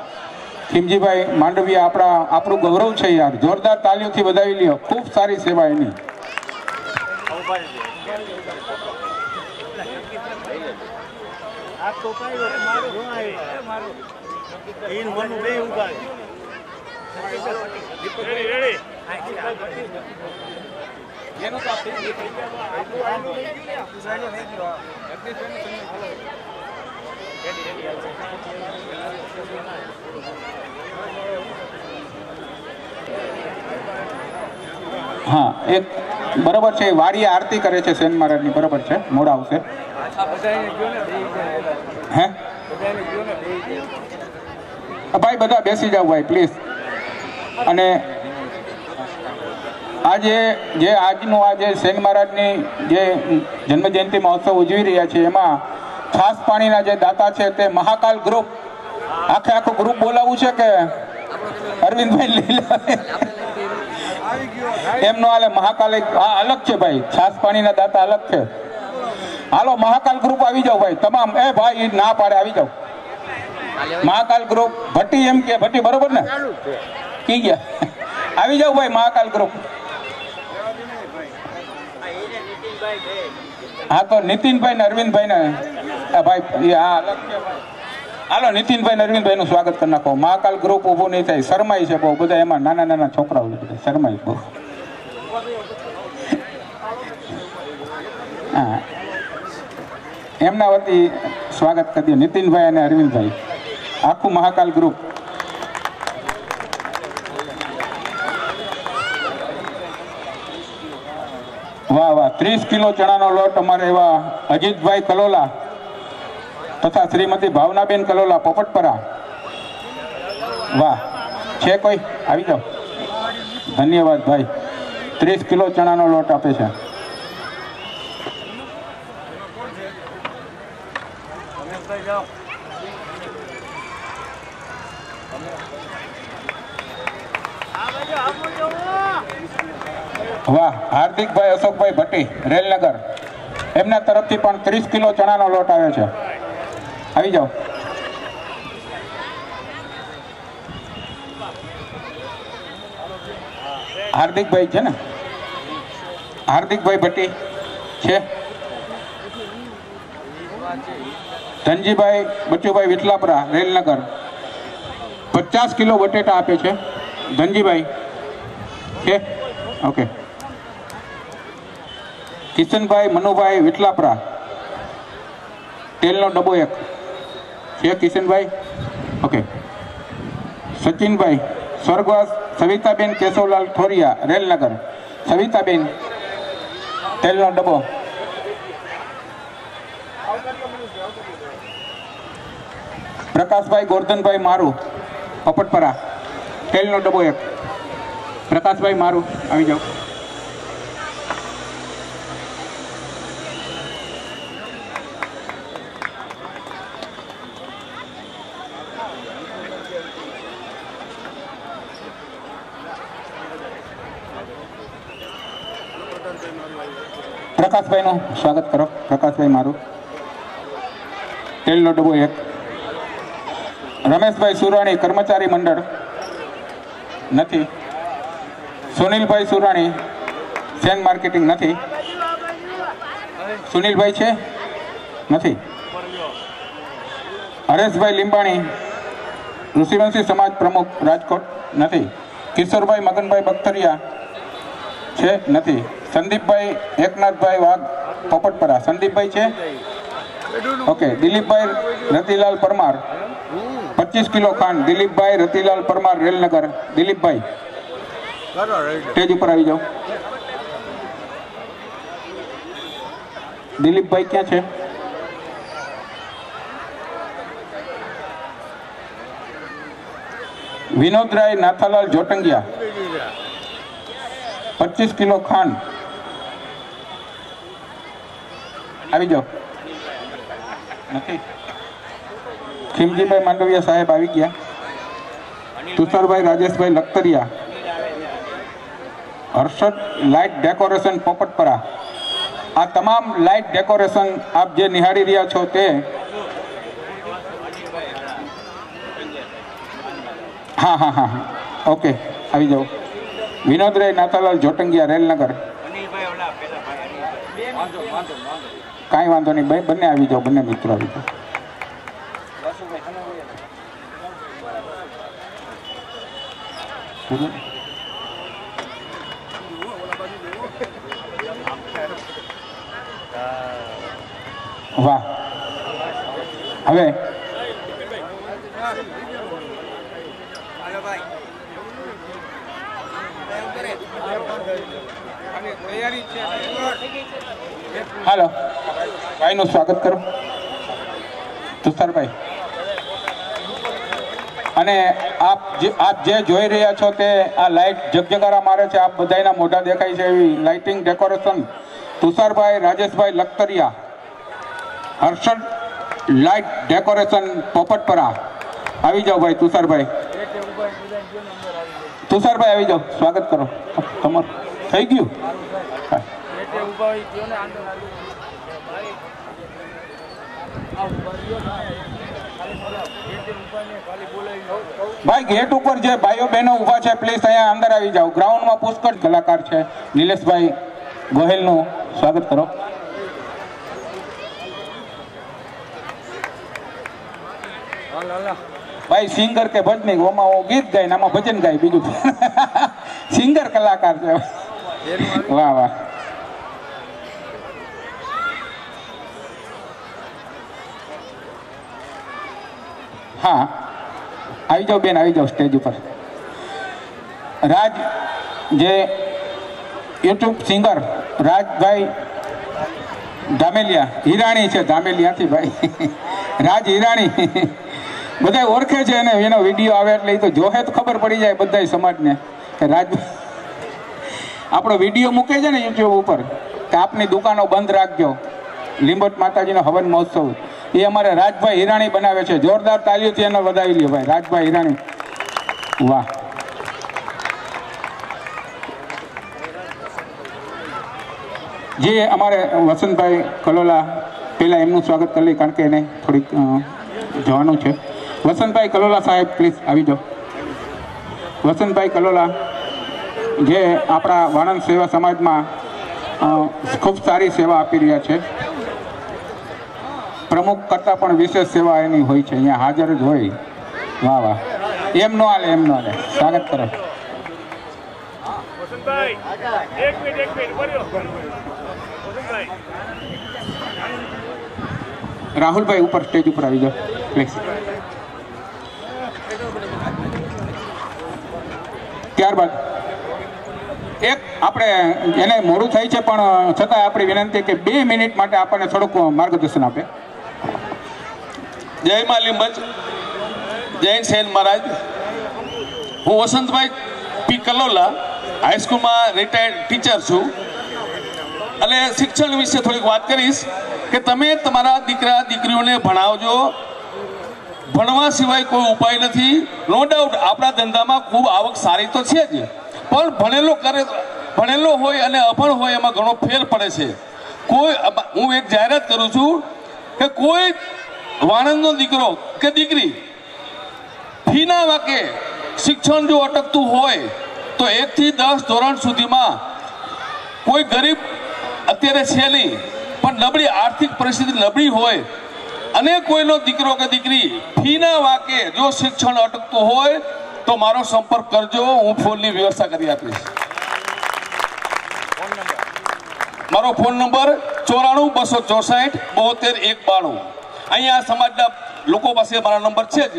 ખીમજીભાઈ માંડવિયા આપણું ગૌરવ છે યાર. જોરદાર તાલીઓથી વધાવી લ્યો. ખૂબ સારી સેવા એની. હા, એક બરોબર છે. વારી આરતી કરે છે સેન મહારાજની. બરોબર છે, મોડા આવશે. હે ભાઈ બધા બેસી જાઓ ભાઈ પ્લીઝ. અને આજે જે આજનું આ જે સેન મહારાજની જે જન્મજયંતિ મહોત્સવ ઉજવી રહ્યા છે એમાં ખાસ પાણીના જે દાતા છે તે મહાકાલ ગ્રુપ, આખું ગ્રુપ બોલાવવું છે કે અરવિંદભાઈ લીલા એમનો હાલે મહાકાલ અલગ છે ભાઈ. ખાસ પાણીના દાતા અલગ છે. હાલો મહાકાલ ગ્રુપ આવી જાઓ ભાઈ તમામ. એ ભાઈ ના પાડે, આવી જાઓ. મહાકાલ ગ્રુપ ભટ્ટી એમ કે ભટ્ટી બરોબર ને કી ગયા? આવી જાઓ ભાઈ મહાકાલ ગ્રુપ. હા તો નીતિનભાઈ ને અરવિંદભાઈ ને ભાઈ હા અલગ છે. હાલો નીતિનભાઈ ને અરવિંદભાઈ નું સ્વાગત કરી નાખો. મહાકાલ ગ્રુપ ઊભું નહીં થાય. શરમાઈ છે બહુ બધા, એમાં નાના નાના છોકરાઓ બધા શરમાઈ બહુ. હા એમના વતી સ્વાગત કરી દો નીતિનભાઈ અને અરવિંદભાઈ, આખું મહાકાલ ગ્રુપ. વાહ વાહ, 30 કિલો ચણાનો લોટ અમારે એવા અજીતભાઈ કલોલા તથા શ્રીમતી ભાવનાબેન કલોલા પોપટપરા. વાહ, છે કોઈ? આવી જાઓ. ધન્યવાદ ભાઈ, 30 કિલો ચણાનો લોટ આપે છે. વાહ, હાર્દિકભાઈ અશોકભાઈ ભટ્ટી રેલનગર, એમના તરફથી પણ 30 કિલો ચણાનો લોટ આવ્યો છે. આવી જાઓ. હાર્દિકભાઈ છે ને, હાર્દિકભાઈ ભટ્ટી છે. ધનજીભાઈ બચુભાઈ વિઠલાપરા રેલનગર 50 કિલો બટેટા આપે છે. ધનજીભાઈ છે, ઓકે. કિશનભાઈ મનુભાઈ વિઠલાપરા તેલનો ડબ્બો 1 છે. કિશનભાઈ, ઓકે. સચિનભાઈ સ્વર્ગવાસ સવિતાબેન કેશવલાલ ઠોરિયા રેલનગર, સવિતાબેન તેલનો ડબ્બો. પ્રકાશભાઈ ગોરધનભાઈ મારું પોપટપરા તેલનો ડબ્બો 1. પ્રકાશભાઈ મારું, આવી જાઓ. પ્રકાશભાઈનું સ્વાગત કરો. પ્રકાશભાઈ મારું તેલનો ડબ્બો 1. રમેશભાઈ સુરાણી કર્મચારી મંડળ નથી. સુનિલભાઈ સુરાણી સેન માર્કેટિંગ નથી. સુનિલભાઈ છે, નથી. હરેશભાઈ લીંબાણી ઋષિવંશી સમાજ પ્રમુખ રાજકોટ નથી. કિશોરભાઈ મગનભાઈ બખ્તરિયા છે, નથી. સંદીપભાઈ એકનાથભાઈ વાઘ પોપટપરા, સંદીપભાઈ છે, ઓકે. દિલીપભાઈ રતિલાલ પરમાર 25 કિલો ખાંડ. દિલીપભાઈ રતિલાલ પરમાર રેલનગર. દિલીપભાઈ સ્ટેજ ઉપર આવી જાઓ. દિલીપભાઈ ક્યાં છે? વિનોદરાય નાથાલાલ જોટંગિયા 25 કિલો ખાંડ. આવી જાઓ. નથી. ખીમજીભાઈ માંડવિયા સાહેબ આવી ગયા. તુષારભાઈ રાજેશભાઈ લખતરિયા, હર્ષદ લાઇટ ડેકોરેશન પોપટપરા. આ તમામ લાઇટ ડેકોરેશન આપ જે નિહાળી રહ્યા છો તે હા હા હા હા, ઓકે. આવી જાઓ. વિનોદરાય નાથાલાલ જોટંગિયા રેલનગર. કાંઈ વાંધો નહીં ભાઈ, બંને આવી જાઓ, બંને મિત્રો આવી જાઓ. વાહ, હવે હાલો ભાઈનું સ્વાગત કરો. તુષારભાઈ, અને આપ જે જોઈ રહ્યા છો તે આ લાઇટ જગજગારા મારે છે. આપ બધાના મોઢા દેખાય છે એવી લાઇટિંગ ડેકોરેશન તુષારભાઈ રાજેશભાઈ લખતરિયા, હર્ષદ લાઇટ ડેકોરેશન પોપટપરા. આવી જાઓ ભાઈ. તુષારભાઈ, તુષારભાઈ આવી જાઓ, સ્વાગત કરો તમારું. થઈ ગયું? ભાઈ ગેટ ઉપર જે ભાઈઓ બહેનો ઊભા છે પ્લીઝ અહીંયા અંદર આવી જાઓ. ગ્રાઉન્ડમાં પુષ્કળ કલાકાર છે. નિલેશભાઈ ગોહેલનું સ્વાગત કરો. ભાઈ સિંગર કે ભજની, ઓમાં ગીત ગાય ને આમાં ભજન ગાય, બીજું સિંગર કલાકાર છે. વાહ વાહ. હા આવી જાઓ બેન, આવી જાઓ સ્ટેજ ઉપર. રાજ જે યુટ્યુબ સિંગર રાજભાઈ ધામેલિયા, હિરાણી છે ધામેલિયાથી ભાઈ રાજ હિરાણી બધા ઓળખે છે અને એનો વિડીયો આવે એટલે એ તો જોહે તો ખબર પડી જાય બધા સમાજને કે રાજ આપણો વિડીયો મૂકે છે ને યુટ્યુબ ઉપર કે આપની દુકાનો બંધ રાખજો, લીંબોટ માતાજીનો હવન મહોત્સવ, એ અમારે રાજભાઈ હિરાણી બનાવે છે. જોરદાર તાલીઓથી એને વધાવી લ્યો ભાઈ, રાજભાઈ હિરાણી, વાહ. જે અમારે વસંતભાઈ કલોલા, પહેલાં એમનું સ્વાગત કરી લઈએ કારણ કે એને થોડીક જવાનું છે. વસંતભાઈ કલોલા સાહેબ પ્લીઝ આવી જાઓ. વસંતભાઈ કલોલા જે આપણા વાણંદ સેવા સમાજમાં ખૂબ સારી સેવા આપી રહ્યા છે. પ્રમુખ કરતાં પણ વિશેષ સેવા એની હોય છે, અહીંયા હાજર જ હોય. વાહ વાહ, એમ ન હાલે, એમ ન હાલે. સ્વાગત કરો. રાહુલભાઈ ઉપર સ્ટેજ ઉપર આવી જાઓ પ્લીઝ. ત્યારબાદ એક આપણે એને મોડું થાય છે પણ છતાં આપણી વિનંતી કે 2 મિનિટ માટે આપણને થોડુંક માર્ગદર્શન આપે. જય મા લીંબજ, જય સેન મહારાજ. હું વસંતભાઈ પી કલોલા, હાઈસ્કૂલમાં રિટાયર્ડ ટીચર છું અને શિક્ષણ વિશે થોડીક વાત કરીશ કે તમે તમારા દીકરા દીકરીઓને ભણાવજો. ભણવા સિવાય કોઈ ઉપાય નથી. નો ડાઉટ આપણા ધંધામાં ખૂબ આવક સારી તો છે જ, પણ ભણેલો હોય અને અભણ હોય એમાં ઘણો ફેર પડે છે. હું એક જાહેરાત કરું છું કે કોઈ વાણંદનો દીકરો કે દીકરી ફીના વાકે શિક્ષણ જો અટકતું હોય તો 1 થી 10 ધોરણ સુધીમાં કોઈ ગરીબ અત્યારે છે નહીં, પણ નબળી આર્થિક પરિસ્થિતિ નબળી હોય અને કોઈનો દીકરો કે દીકરી ફીના વાકે જો શિક્ષણ અટકતું હોય તો મારો સંપર્ક કરજો, હું ફોનની વ્યવસ્થા કરી આપીશ. મારો ફોન નંબર 94-264-72-192. અહીંયા સમાજના લોકો પાસે મારા નંબર છે જ,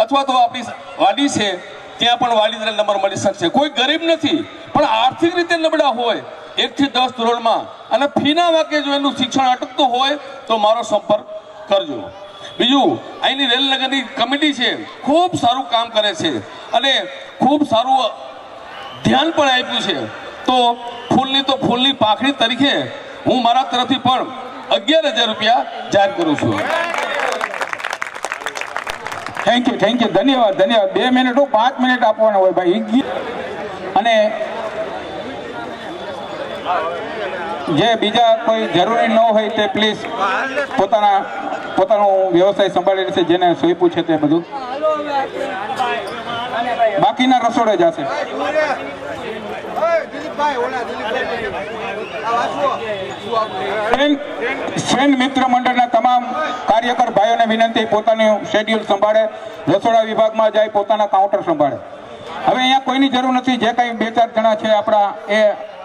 અથવા તો આપણી વાડી છે ત્યાં પણ વાડીનો નંબર મળી શકશે. કોઈ ગરીબ નથી પણ આર્થિક રીતે નબળા હોય 1 થી 10 ધોરણમાં અને ફીના વાકે જો એનું શિક્ષણ અટકતું હોય તો મારો સંપર્ક કરજો. બીજું, અહીંની રેલનગરની કમિટી છે, ખૂબ સારું કામ કરે છે અને ખૂબ સારું ધ્યાન પણ આપ્યું છે. તો ફૂલની પાંખડી તરીકે હું મારા તરફથી પણ 11,000 રૂપિયા જાહેર કરું છું. થેન્ક યુ, ધન્યવાદ. 2 મિનિટ 5 મિનિટ આપવાના હોય ભાઈ. અને જે બીજા કોઈ જરૂરી ન હોય તે પ્લીઝ પોતાનો વ્યવસાય સંભાળી લેશે, જેને સોંપ્યું છે તે બધું. બાકીના રસોડે જશે. ફ્રેન્ડ મિત્ર મંડળના તમામ કાર્યકર ભાઈઓને વિનંતી, પોતાનું શેડ્યુલ સંભાળે, રસોડા વિભાગમાં જાય, પોતાના કાઉન્ટર સંભાળે. હવે અહીંયા કોઈની જરૂર નથી. જે કંઈ 2-4 જણા છે આપણા, એ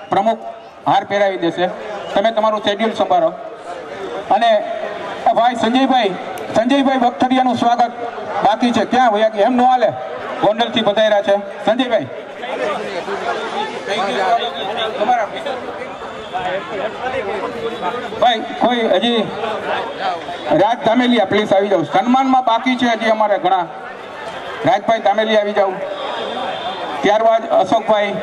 પ્રમુખ હાર પહેરાવી દેશે. તમે તમારું શેડ્યુલ સંભાળો. અને ભાઈ સંજયભાઈ બખતરિયાનું સ્વાગત બાકી છે. ક્યાં ભૈયા કે એમ ન હાલે, ગોંડલથી પધાર્યા છે સંજયભાઈ. ભાઈ કોઈ હજી રાજ ધામેલિયા પ્લીઝ આવી જાવ. સન્માનમાં બાકી છે હજી અમારે ઘણા. રાજભાઈ ધામેલિયા આવી જાવ. ત્યારબાદ અશોકભાઈ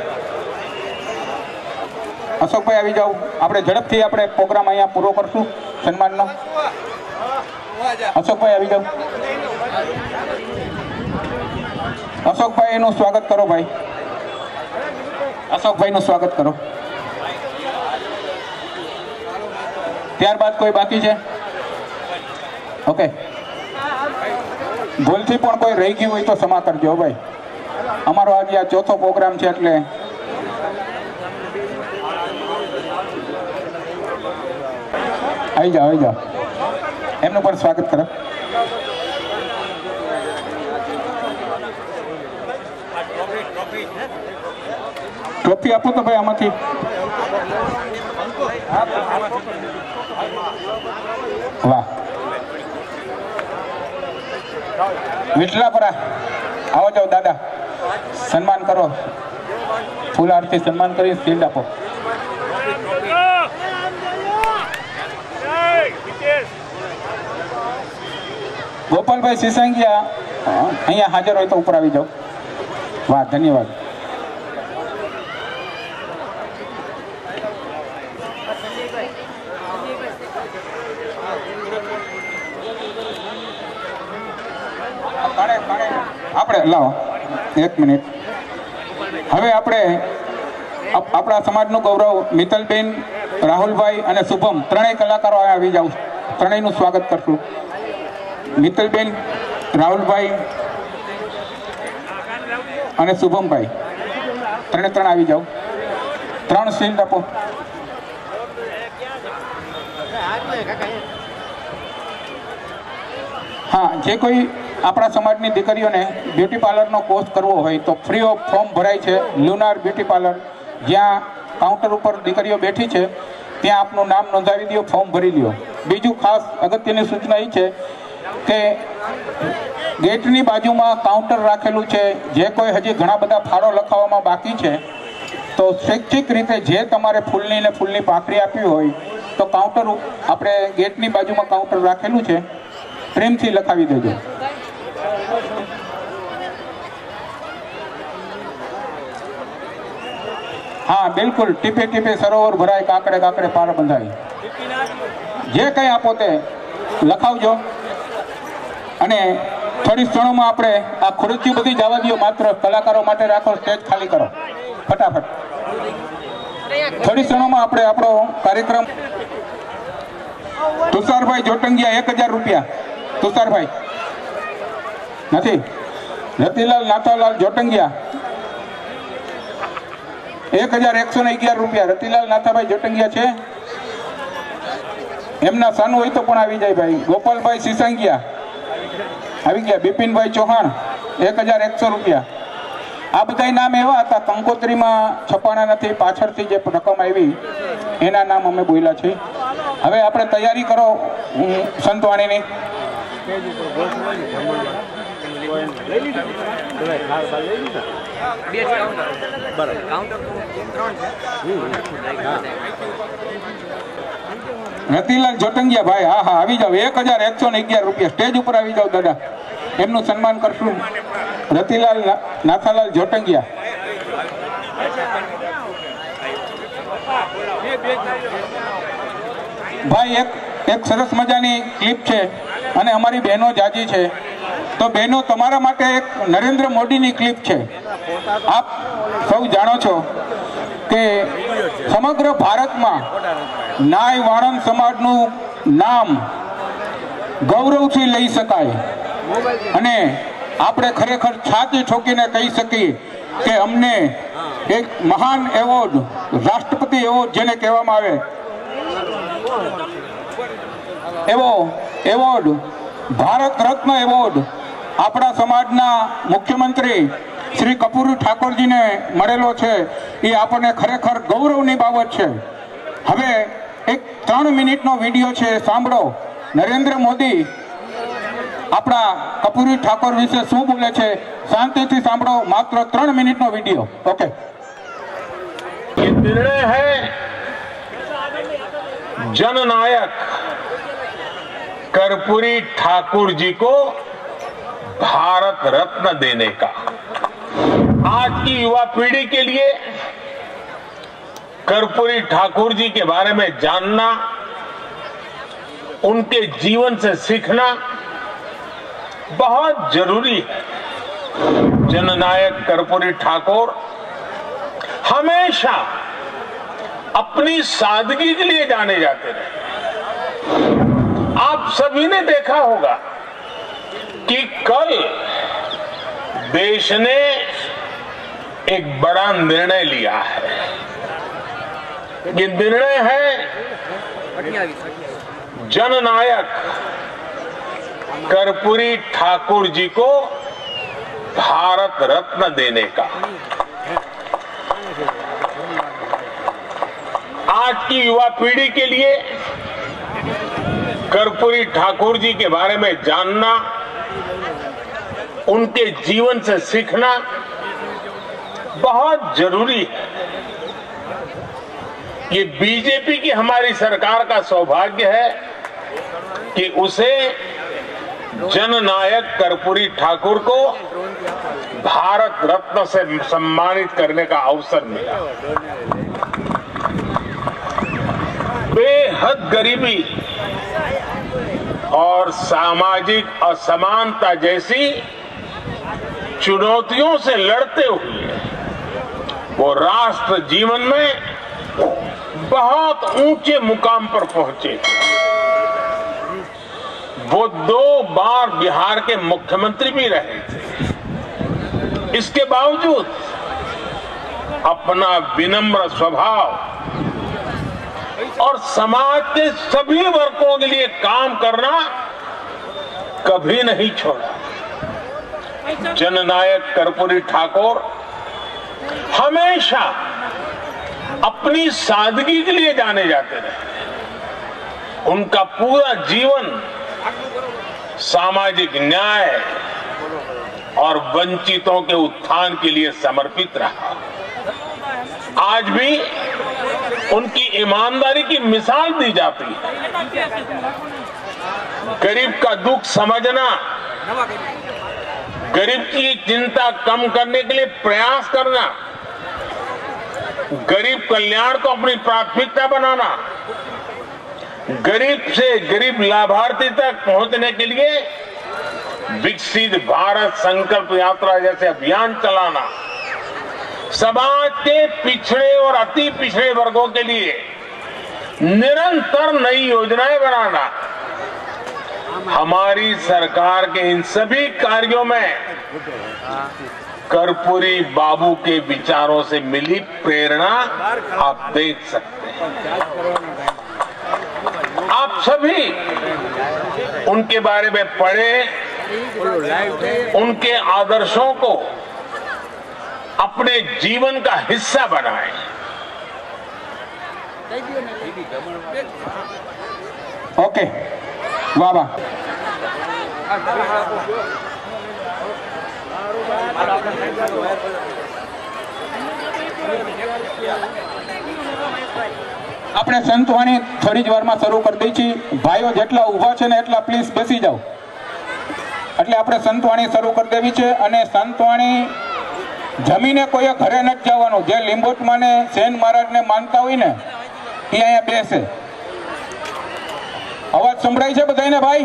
આવી જાવ. આપણે ઝડપથી આપણે પ્રોગ્રામ અહીંયા પૂરો કરશું સન્માનનો. અશોકભાઈ આવી જાવ. અશોકભાઈનું સ્વાગત કરો ભાઈ. અશોકભાઈનું સ્વાગત કરો. ત્યારબાદ કોઈ બાકી છે? ઓકે, ભૂલથી પણ કોઈ રહી ગયું હોય તો ક્ષમા કરજો ભાઈ. અમારો આજે આ 4થો પ્રોગ્રામ છે એટલે આવી જાઓ. એમનું પણ સ્વાગત કરો. ટ્રોફી આપો તો ભાઈ આમાંથી. વાહ. વિઠલાપરા આવો જાઓ દાદા, સન્માન કરો, ફૂલહારથી સન્માન કરી શિલ્ડ આપો. ગોપાલભાઈ સિસંગિયા અહીંયા હાજર હોય તો ઉપર આવી જાઓ. વાહ, ધન્યવાદ. આપણે લાવો 1 મિનિટ. હવે આપણે આપણા સમાજનું ગૌરવ મિત્તલબેન, રાહુલભાઈ અને શુભમ ત્રણેય કલાકારો આવી જાવ, ત્રણેયનું સ્વાગત કરશું. મિત્તલબેન, રાહુલભાઈ અને શુભમભાઈ ત્રણ આવી જાઓ. 3 શિલ્ડ આપો. હા, જે કોઈ આપણા સમાજની દીકરીઓને બ્યુટી પાર્લરનો કોર્સ કરવો હોય તો ફ્રી ઓફ ફોર્મ ભરાય છે. લ્યુનાર બ્યુટી પાર્લર, જ્યાં કાઉન્ટર ઉપર દીકરીઓ બેઠી છે, ત્યાં આપનું નામ નોંધાવી દો, ફોર્મ ભરી લ્યો. બીજું ખાસ અગત્યની સૂચના એ છે કે ગેટની બાજુમાં કાઉન્ટર રાખેલું છે. જે કોઈ હજી ઘણા બધા ફાળો લખાવવામાં બાકી છે, તો શૈક્ષિક રીતે જે તમારે ફૂલની ને ફૂલની પાંખડી આપવી હોય તો કાઉન્ટર આપણે ગેટની બાજુમાં કાઉન્ટર રાખેલું છે, પ્રેમથી લખાવી દેજો. હા, બિલકુલ. ટીપે ટીપે સરોવર ભરાય, કાકડે કાકડે પાર બંધાય. જે કંઈ આપો તે લખાવજો. અને થોડી ક્ષણોમાં આપણે આ ખુરશીઓ બધી જવા દો, માત્ર કલાકારો માટે રાખો. સ્ટેજ ખાલી કરો ફટાફટ. થોડી ક્ષણોમાં આપણે આપણો કાર્યક્રમ. તુષારભાઈ જોટંગિયા 1000 રૂપિયા. તુષારભાઈ નથી. રતિલાલ નાથાલાલ જોટંગિયા 1111 રૂપિયા. રતિલાલ નાથાભાઈ જોટંગિયા છે, એમના સાનું હોય તો પણ આવી જાય ભાઈ. ગોપાલભાઈ સિસંગિયા આવી ગયા. બિપિનભાઈ ચૌહાણ 1100 રૂપિયા. આ બધા નામ એવા હતા, કંકોત્રીમાં છપાણા નથી, પાછળથી જે રકમ આવી એના નામ અમે બોલ્યા છે. હવે આપણે તૈયારી કરો સંતવાણીની. રતિલાલ જોટંગિયા ભાઈ, હા હા આવી જાઓ. 1111 રૂપિયા. સ્ટેજ ઉપર આવી જાઓ દાદા, એમનું સન્માન કરશું. રતિલાલ નાથાલાલ જોટંગિયા. ભાઈ એક સરસ મજાની ક્લિપ છે અને અમારી બહેનો જાજી છે, તો બહેનો તમારા માટે એક નરેન્દ્ર મોદીની ક્લિપ છે. આપ સૌ જાણો છો કે સમગ્ર ભારતમાં નાય વાણંદ સમાજનું નામ ગૌરવથી લઈ શકાય અને આપણે ખરેખર છાતી ઠોકીને કહી શકીએ કે અમને એક મહાન એવોર્ડ, રાષ્ટ્રપતિ એવોર્ડ જેને કહેવામાં આવે, એવો એવોર્ડ, ભારત રત્ન એવોર્ડ આપણા સમાજના મુખ્યમંત્રી શ્રી કપૂરી ઠાકોરજીને મળેલો છે. એ આપણને ખરેખર ગૌરવની બાબત છે. હવે એક 3 મિનિટનો વિડીયો છે, સાંભળો. નરેન્દ્ર મોદી આપણા કપૂરી ઠાકોર વિશે શું બોલે છે, શાંતિથી સાંભળો. માત્ર 3 મિનિટનો વિડીયો. ઓકે. निर्णय है जननायक कर्पूरी ठाकुर जी को भारत रत्न देने का. आज की युवा पीढ़ी के लिए कर्पूरी ठाकुर जी के बारे में जानना, उनके जीवन से सीखना बहुत जरूरी है. जननायक कर्पूरी ठाकुर हमेशा अपनी सादगी के लिए जाने जाते रहे. आप सभी ने देखा होगा कि कल देश ने एक बड़ा निर्णय लिया है. ये निर्णय है जननायक कर्पूरी ठाकुर जी को भारत रत्न देने का. आज की युवा पीढ़ी के लिए कर्पूरी ठाकुर जी के बारे में जानना, उनके जीवन से सीखना बहुत जरूरी है। ये बीजेपी की हमारी सरकार का सौभाग्य है कि उसे जननायक कर्पूरी ठाकुर को भारत रत्न से सम्मानित करने का अवसर मिला। बेहद गरीबी और सामाजिक असमानता जैसी चुनौतियों से लड़ते हुए वो राष्ट्र जीवन में बहुत ऊंचे मुकाम पर पहुंचे। वो 2 बार बिहार के मुख्यमंत्री भी रहे थे। इसके बावजूद अपना विनम्र स्वभाव और समाज के सभी वर्गों के लिए काम करना कभी नहीं छोड़ा। जननायक कर्पूरी ठाकुर हमेशा अपनी सादगी के लिए जाने जाते रहे। उनका पूरा जीवन सामाजिक न्याय और वंचितों के उत्थान के लिए समर्पित रहा। आज भी उनकी ईमानदारी की मिसाल दी जाती है। गरीब का दुख समझना, गरीब की चिंता कम करने के लिए प्रयास करना, गरीब कल्याण को अपनी प्राथमिकता बनाना, गरीब से गरीब लाभार्थी तक पहुंचने के लिए विकसित भारत संकल्प यात्रा जैसे अभियान चलाना, समाज के पिछड़े और अति पिछड़े वर्गों के लिए निरंतर नई योजनाएं बनाना, हमारी सरकार के इन सभी कार्यों में कर्पूरी बाबू के विचारों से मिली प्रेरणा आप देख सकते हैं। आप सभी उनके बारे में पढ़े, उनके आदर्शों को अपने जीवन का हिस्सा बनाएं। ओके, वाह वाह। આપણે સંતવાણી થોડી જ વારમાં શરૂ કરી દઈ છીએ। ભાઈઓ જેટલા ઊભા છે ને એટલા પ્લીઝ બેસી જાઓ। એટલે આપણે સંતવાણી શરૂ કરી દેવી છે। અને સંતવાણી જમીને કોઈએ ઘરે નથી જવાનું। જે લીંબોટમાં ને સેન મહારાજને માનતા હોય ને એ અહીંયા બેસે। અવાજ સંભળાય છે બધાને ભાઈ?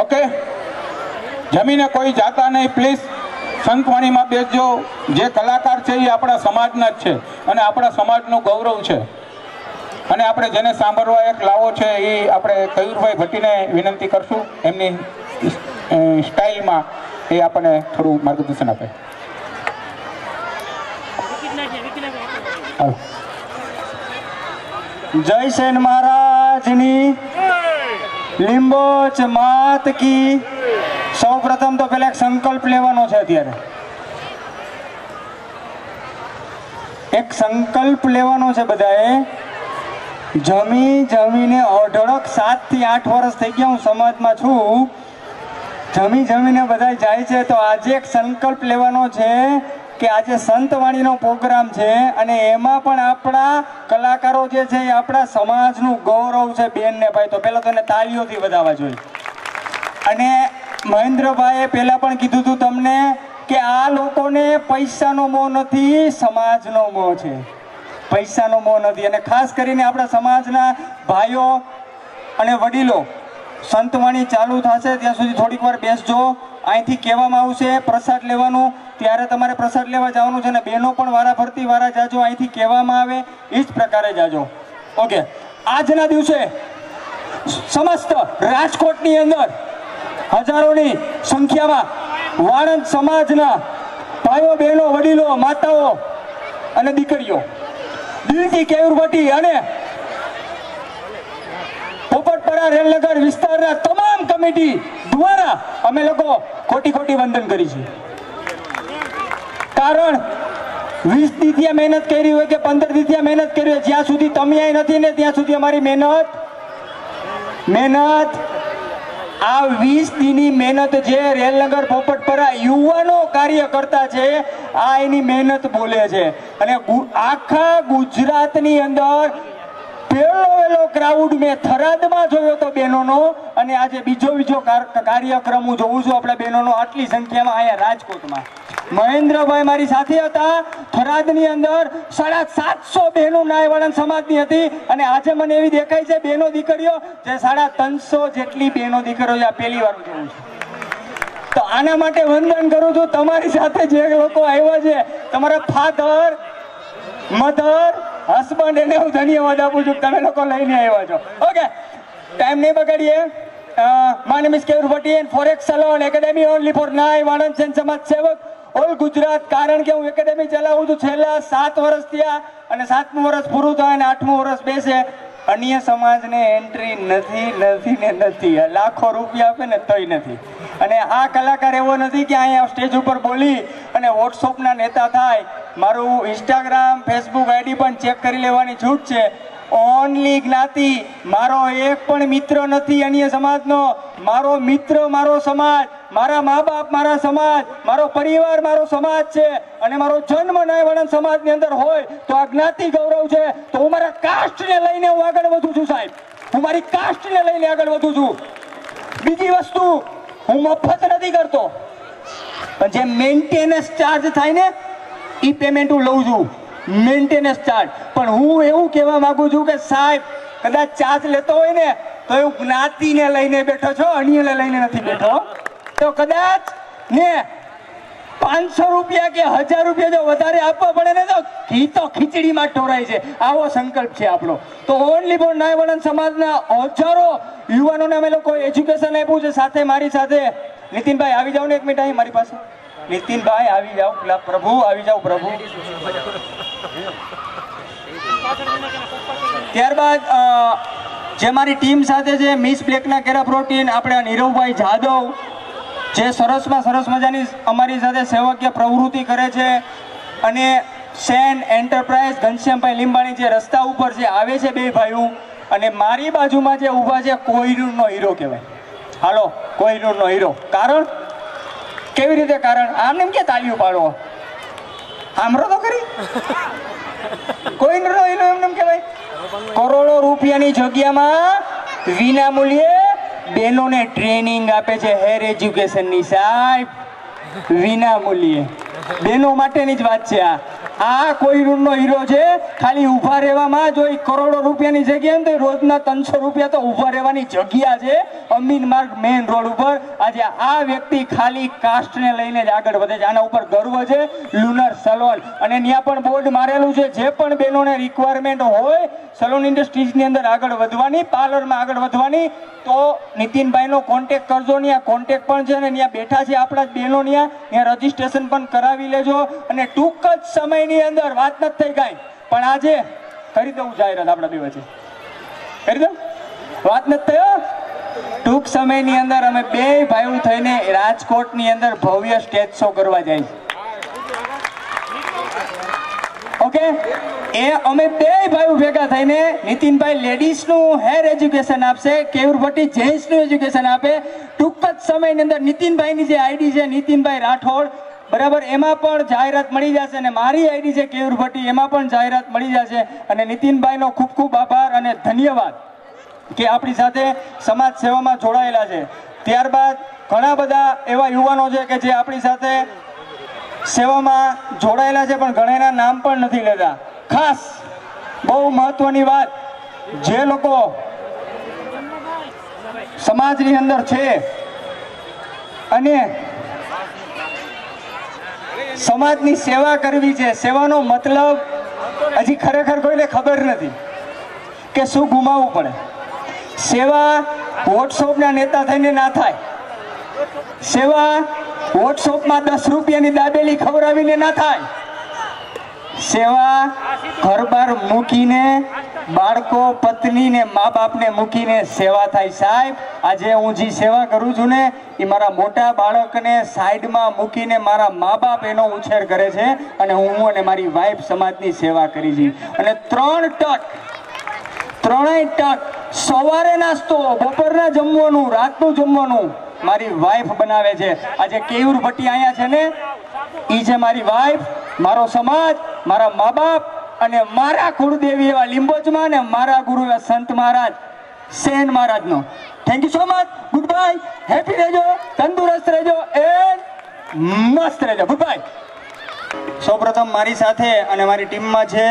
ઓકે, જમીને કોઈ જાતા નહીં પ્લીઝ। સંતવાણીમાં બેસજો। જે કલાકાર છે એ આપણા સમાજના જ છે અને આપણા સમાજનું ગૌરવ છે। અને આપણે જેને સાંભળવા એક લાવો છે એ આપણે કયુરભાઈ ભટ્ટીને વિનંતી કરશું, એમની સ્ટાઇલમાં એ આપણને થોડું માર્ગદર્શન આપે। जय सेन महाराजनी लिंबोच मात की। सौ प्रथम तो पहले एक संकल्प लेवानो छे। अत्यारे एक संकल्प लेवानो छे बधाए। जमी जमीने अढळक 7 થી 8 વર્ષ થઈ ગયા હું સમાજમાં છું। જમી જમીને બધા જાય છે તો આજે એક સંકલ્પ લેવાનો છે કે આજે સંતવાણીનો પ્રોગ્રામ છે અને એમાં પણ આપણા કલાકારો જે છે એ આપણા સમાજનું ગૌરવ છે બેન ને ભાઈ। તો પહેલા તો એને તાળીઓથી વધાવવા જોઈએ। અને મહેન્દ્રભાઈએ પહેલા પણ કીધું હતું તમને કે આ લોકોને પૈસાનો મોહ નથી, સમાજનો મોહ છે। પૈસાનો મોહ નથી। અને ખાસ કરીને આપણા સમાજના ભાઈઓ અને વડીલો સંતવાણી ચાલુ થશે ત્યાં સુધી થોડીક વાર બેસજો। અહીંથી કહેવામાં આવશે પ્રસાદ લેવાનું, ત્યારે તમારે પ્રસાદ લેવા જવાનું છે ને બહેનો પણ વારા ફરતી વારા જાજો। અહીંથી કહેવામાં આવે એ જ પ્રકારે જાજો। ઓકે, આજના દિવસે સમસ્ત રાજકોટની અંદર હજારોની સંખ્યામાં વાણંદ સમાજના ભાઈઓ બહેનો વડીલો માતાઓ અને દીકરીઓ દિલથી કેયુર ભટ્ટી અને પોપટપરા રેલનગર વિસ્તારના તમામ કમિટી દ્વારા અમે લોકો ખોટી ખોટી વંદન કરી છે। કારણ 20 દીથિયા મહેનત કરી હોય કે 15 દીથિયા મહેનત કરી હોય, જ્યાં સુધી તમે અહીં નથી ને ત્યાં સુધી અમારી મહેનત આ 20 દીની મહેનત જે રેલનગર પોપટપરા યુવાનો કાર્ય કરતા છે, આ એની મહેનત બોલે છે. અને આખા ગુજરાતની અંદર પહેલો ક્રાઉડ મેં થરાદમાં જોયો તો બહેનોનો, અને આજે બીજો કાર્યક્રમ હું જોઉં છું આપણા બહેનોનો આટલી સંખ્યામાં અહીંયા રાજકોટમાં. મહેન્દ્રભાઈ મારી સાથે હતા. થરાદની અંદર 750 બહેનો નાયવાળા સમાજની હતી, અને આજે મને એવી દેખાય છે બહેનો દીકરીઓ જે 350 જેટલી બહેનો દીકરીઓ આ પહેલી વાર જોઉં છું. તો આના માટે વંદન કરું છું. તમારી સાથે જે લોકો આવ્યા છે, તમારા ફાધર, મધર, હસબન્ડ, એને હું ધન્યવાદ આપું છું. તમે લોકો લઈને આવ્યા છો. ઓકે, ટાઈમ નહીં બગાડીએ. My name is Keyur Bhatti and forex salon academy only for નાય વાળંદ સેન સમાજ સેવક ઓલ ગુજરાત. કારણ કે હું એકેડેમી ચલાવું છું છેલ્લા 7 વર્ષ થયા, અને 7મું વર્ષ પૂરું થાય અને 8મું વર્ષ બેસે. અન્ય સમાજને એન્ટ્રી નથી. લાખો રૂપિયા આપે ને તોય નથી. અને આ કલાકાર એવો નથી કે અહીંયા સ્ટેજ ઉપર બોલી અને વોટ્સઅપના નેતા થાય. મારું ઇન્સ્ટાગ્રામ, ફેસબુક આઈડી પણ ચેક કરી લેવાની છૂટ છે. ઓનલી જ્ઞાતિ. મારો એક પણ મિત્ર નથી અન્ય સમાજનો. મારો મિત્ર મારો સમાજ, મારા મા બાપ મારા સમાજ, મારો પરિવાર મારો સમાજ છે. અને મારો જન્મ નાયવાળા સમાજની અંદર હોય તો આ જ્ઞાતિ ગૌરવ છે. તો હું મારા કાસ્ટને લઈને હું આગળ વધું છું સાહેબ. હું મારી કાસ્ટને લઈને આગળ વધું છું. બીજી વસ્તુ, હું મફત નથી કરતો, પણ જે મેન્ટેનન્સ ચાર્જ થાય ને એ પેમેન્ટ હું લઉં છું. Maintenance charge. પણ હું એવું કહેવા માંગુ છું કે સાહેબ, કદાચ ચાર્જ લેતો હોય ને તો એવું જ્ઞાતિને લઈને બેઠો છો, અન્યને લઈને નથી બેઠો. તો કદાચ ને 500 રૂપિયા કે 1000 રૂપિયા જો વધારે આપવા પડે ને તો ખીચડીમાં ઢોરાય છે. આવો સંકલ્પ છે આપણો. તો ઓનલી ફોર નાયવાળા સમાજના હજારો યુવાનોને અમે લોકો એજ્યુકેશન આપ્યું છે. સાથે મારી સાથે નીતિનભાઈ આવી જાઓ ને એક મિનિટ અહીં મારી પાસે. નીતિનભાઈ આવી જાઓ. પ્રભુ આવી જાઓ પ્રભુ. ત્યારબાદ જે મારી ટીમ સાથે છે, મિસ બ્લેકના કેરા પ્રોટીન, આપણે નીરવભાઈ જાદવ, જે સરસ મજાની અમારી સાથે સેવકીય પ્રવૃત્તિ કરે છે. અને સેન એન્ટરપ્રાઇઝ ઘનશ્યામભાઈ લીંબાણી જે રસ્તા ઉપર જે આવે છે, 2 ભાઈઓ. અને મારી બાજુમાં જે ઊભા છે, કોહિનૂરનો હીરો કહેવાય. હાલો, કોહિનૂરનો હીરો. કારણ કેવી રીતે? કારણ આમને એમ કે તાલીઓ પાડો, સાંભળો તો ખરી. કોહિનૂરનો હીરો એમને એમ કહેવાય. કરોડો રૂપિયાની જગ્યામાં વિના મૂલ્યે બહેનોને ટ્રેનિંગ આપે છે. હેર એજ્યુકેશનની સાહેબ, વિના મૂલ્યે બહેનો માટેની જ વાત છે. આ કોહિનૂરનો હીરો છે. ખાલી ઊભા રહેવામાં જો કરોડો રૂપિયાની જગ્યા તો રોજના 300 રૂપિયા તો ઊભા રહેવાની જગ્યા છે અમીન માર્ગ મેઇન રોડ ઉપર. આજે આ વ્યક્તિ ખાલી કાસ્ટને લઈને જ આગળ વધે છે. આના ઉપર ગર્વ છે. લુનર સલોન, અને ત્યાં પણ બોર્ડ મારેલું છે. જે પણ બહેનોને રિક્વાયરમેન્ટ હોય સલોન ઇન્ડસ્ટ્રીઝની અંદર આગળ વધવાની, પાર્લરમાં આગળ વધવાની, તો નીતિનભાઈનો કોન્ટેક્ટ કરજો. ત્યાં કોન્ટેક્ટ પણ છે, અને ત્યાં બેઠા છે આપણા જ બહેનો. ત્યાં રજીસ્ટ્રેશન પણ કરાવી લેજો. અને ટૂંક જ સમયની અંદર વાત નથી થઈ કાંઈ, પણ આજે કરી દઉં જાહેરાત આપણા બે વચ્ચે. કરી દઉં, વાત નથી થયો. ટૂંક સમયની અંદર અમે 2 ભાઈઓ થઈને રાજકોટની અંદર ભવ્ય સ્ટેજ શો કરવા જાય છે. ઓકે, એ અમે 2 ભાઈઓ ભેગા થઈને નીતિનભાઈ લેડીઝનું હેર એજ્યુકેશન આપશે, કેયુર ભટ્ટી જેન્ટ્સનું એજ્યુકેશન આપે. ટૂંક જ સમયની અંદર નીતિનભાઈની જે આઈડી છે, નીતિનભાઈ રાઠોડ, બરાબર, એમાં પણ જાહેરાત મળી જશે. અને મારી આઈડી છે કેયુર ભટ્ટી, એમાં પણ જાહેરાત મળી જશે. અને નીતિનભાઈનો ખૂબ ખૂબ આભાર અને ધન્યવાદ કે આપણી સાથે સમાજ સેવામાં જોડાયેલા છે. ત્યારબાદ ઘણા બધા એવા યુવાનો છે કે જે આપણી સાથે સેવામાં જોડાયેલા છે, પણ ઘણાના નામ પણ નથી લેતા. ખાસ બહુ મહત્વની વાત, જે લોકો સમાજની અંદર છે અને સમાજની સેવા કરવી છે, સેવાનો મતલબ હજી ખરેખર કોઈને ખબર નથી કે શું ગુમાવવું પડે. સેવા વોટ્સઅપના નેતા થઈને ના થાય. સેવા વોટ્સઅપમાં 10 રૂપિયાની દાબેલી ખવડાવીને ના થાય. સેવા ઘર-બાર મૂકીને, બાળકો, પત્ની ને મા બાપને મૂકીને સેવા થાય. સાહેબ, આજે હું જે સેવા કરું છું ને, એ મારા મોટા બાળકને સાઈડમાં મૂકીને મારા મા બાપ એનો ઉછેર કરે છે, અને હું અને મારી વાઈફ સમાજની સેવા કરી છે. અને 3 ટક સવારે નાસ્તો, બપોરના જમવાનું, રાતનું જમવાનું મારી વાઈફ બનાવે છે. આજે કેયુર ભટ્ટી અહીંયા છે ને, ઈ છે મારી વાઈફ, મારો સમાજ, મારા મા બાપ અને મારા કુળદેવી એવા લીંબોચમાં અને મારા ગુરુ એવા સંત મહારાજ સેન મહારાજનો. Thank you so much. Goodbye. Happy રહેજો, તંદુરસ્ત રહેજો એન્ડ મસ્ત રહેજો. Goodbye. સૌપ્રથમ મારી સાથે અને મારી ટીમમાં છે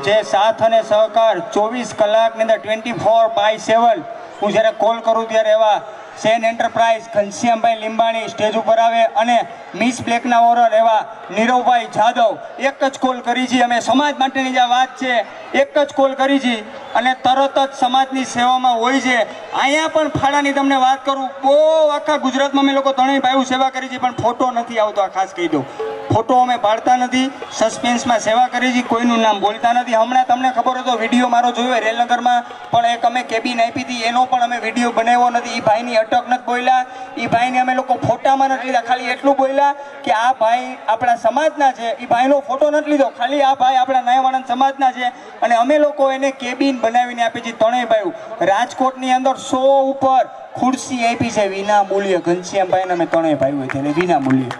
જે સાથ અને સહકાર 24 કલાકની અંદર 24/7 હું જ્યારે કોલ કરું ત્યારે એવા સેન એન્ટરપ્રાઇઝ ઘનશ્યામભાઈ લીંબાણી સ્ટેજ ઉપર આવે અને મિસ બ્લેકના ઓનર એવા નીરવભાઈ જાદવ એક જ કોલ કરી છે. અમે સમાજ માટેની જે વાત છે એક જ કોલ કરી છે અને તરત જ સમાજની સેવામાં હોય છે. અહીંયા પણ ફાળાની તમને વાત કરું, બહુ આખા ગુજરાતમાં અમે લોકો ત્રણેય ભાઈઓ સેવા કરી છે, પણ ફોટો નથી આવતો. આ ખાસ કહી દઉં, ફોટો અમે પાડતા નથી, સસ્પેન્સમાં સેવા કરી છે, કોઈનું નામ બોલતા નથી. હમણાં તમને ખબર હતો વિડીયો મારો જોયો રેલનગરમાં પણ એક અમે કેબિન આપી હતી, એનો પણ અમે વિડીયો બનાવ્યો નથી. એ ભાઈની અટક નથી બોલ્યા, એ ભાઈને અમે લોકો ફોટામાં નથી લીધા, ખાલી એટલું બોલ્યા કે આ ભાઈ આપણા સમાજના છે. એ ભાઈનો ફોટો નથી લીધો, ખાલી આ ભાઈ આપણા નાયવાણંદ સમાજના છે અને અમે લોકો એને કેબિન બનાવીને આપી છે. ત્રણેય ભાઈઓ રાજકોટની અંદર 100 ઉપર ખુરશી આપી છે વિના મૂલ્યે. ઘનશ્યામભાઈને અમે ત્રણેય ભાઈઓ છે એટલે વિના મૂલ્યે.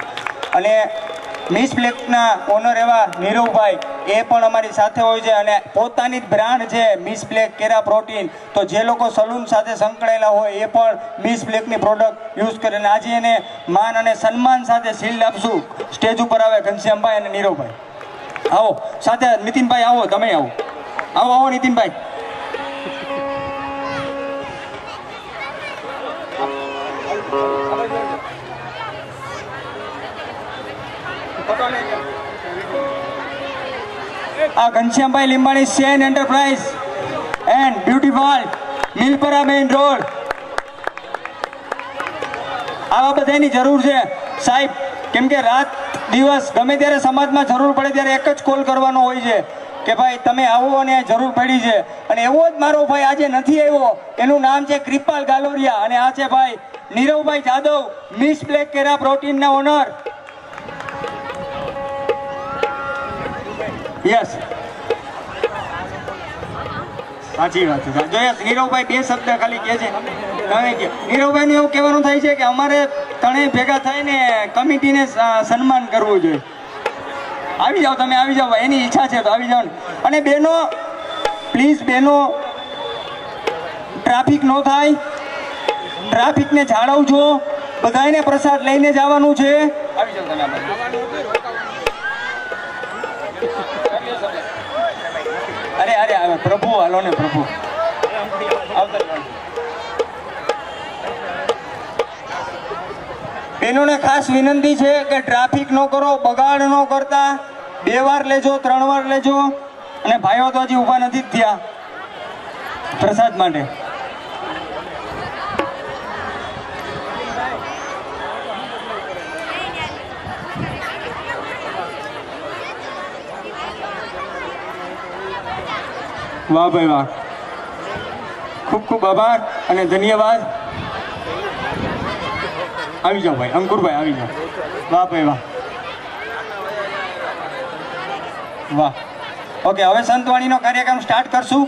અને મિસ બ્લેકના ઓનર એવા નીરવભાઈ એ પણ અમારી સાથે હોય છે અને પોતાની જ બ્રાન્ડ છે મિસ બ્લેક કેરા પ્રોટીન. તો જે લોકો સલૂન સાથે સંકળાયેલા હોય એ પણ મિસ બ્લેકની પ્રોડક્ટ યુઝ કરે. અને આજે એને માન અને સન્માન સાથે શિલ્ડ આપશું. સ્ટેજ ઉપર આવે ઘનશ્યામભાઈ અને નીરવભાઈ. આવો સાથે નીતિનભાઈ, આવો તમે આવો, આવો આવો નીતિનભાઈ. આ ઘનશ્યામભાઈ Limbani Sen enterprise and beauty world, Milpara main road. આવા બધાની જરૂર છે સાહેબ, કેમ કે રાત દિવસ ગમે ત્યારે સમાજમાં જરૂર પડે ત્યારે એક જ કોલ કરવાનો હોય છે કે ભાઈ તમે આવો અને જરૂર પડી છે. અને એવો જ મારો ભાઈ આજે નથી આવ્યો, એનું નામ છે કૃપાલ ગાલોરિયા અને આ છે ભાઈ નીરવભાઈ જાદવ, મિસ બ્લેક કેરા પ્રોટીનના ઓનર. યસ, સાચી વાત છે. જો નીરવભાઈ બે શબ્દ ખાલી કહે છે. નીરવભાઈનું એવું કહેવાનું થાય છે કે અમારે ત્રણેય ભેગા થઈને કમિટીને સન્માન કરવું જોઈએ. આવી જાઓ, તમે આવી જાઓ, એની ઈચ્છા છે તો આવી જાઓ. અને બહેનો પ્લીઝ, બહેનો ટ્રાફિક ન થાય, ટ્રાફિકને જાળવજો. બધાને પ્રસાદ લઈને જવાનું છે. આવી જાઓ તમે. અરે અરે પ્રભુ, હાલો ને પ્રભુ. બહેનોને ખાસ વિનંતી છે કે ટ્રાફિક ન કરો, બગાડ ન કરતા. 2 વાર લેજો, 3 વાર લેજો. અને ભાઈઓ તો હજી ઊભા નથી થયા પ્રસાદ માટે. વાહ ભાઈ વાહ, ખૂબ ખૂબ આભાર અને ધન્યવાદ. આવી જાઓ ભાઈ, અંકુરભાઈ આવી જાઓ. વાહ ભાઈ વાહ, વાહ. ઓકે, હવે સંતવાણીનો કાર્યક્રમ સ્ટાર્ટ કરશું.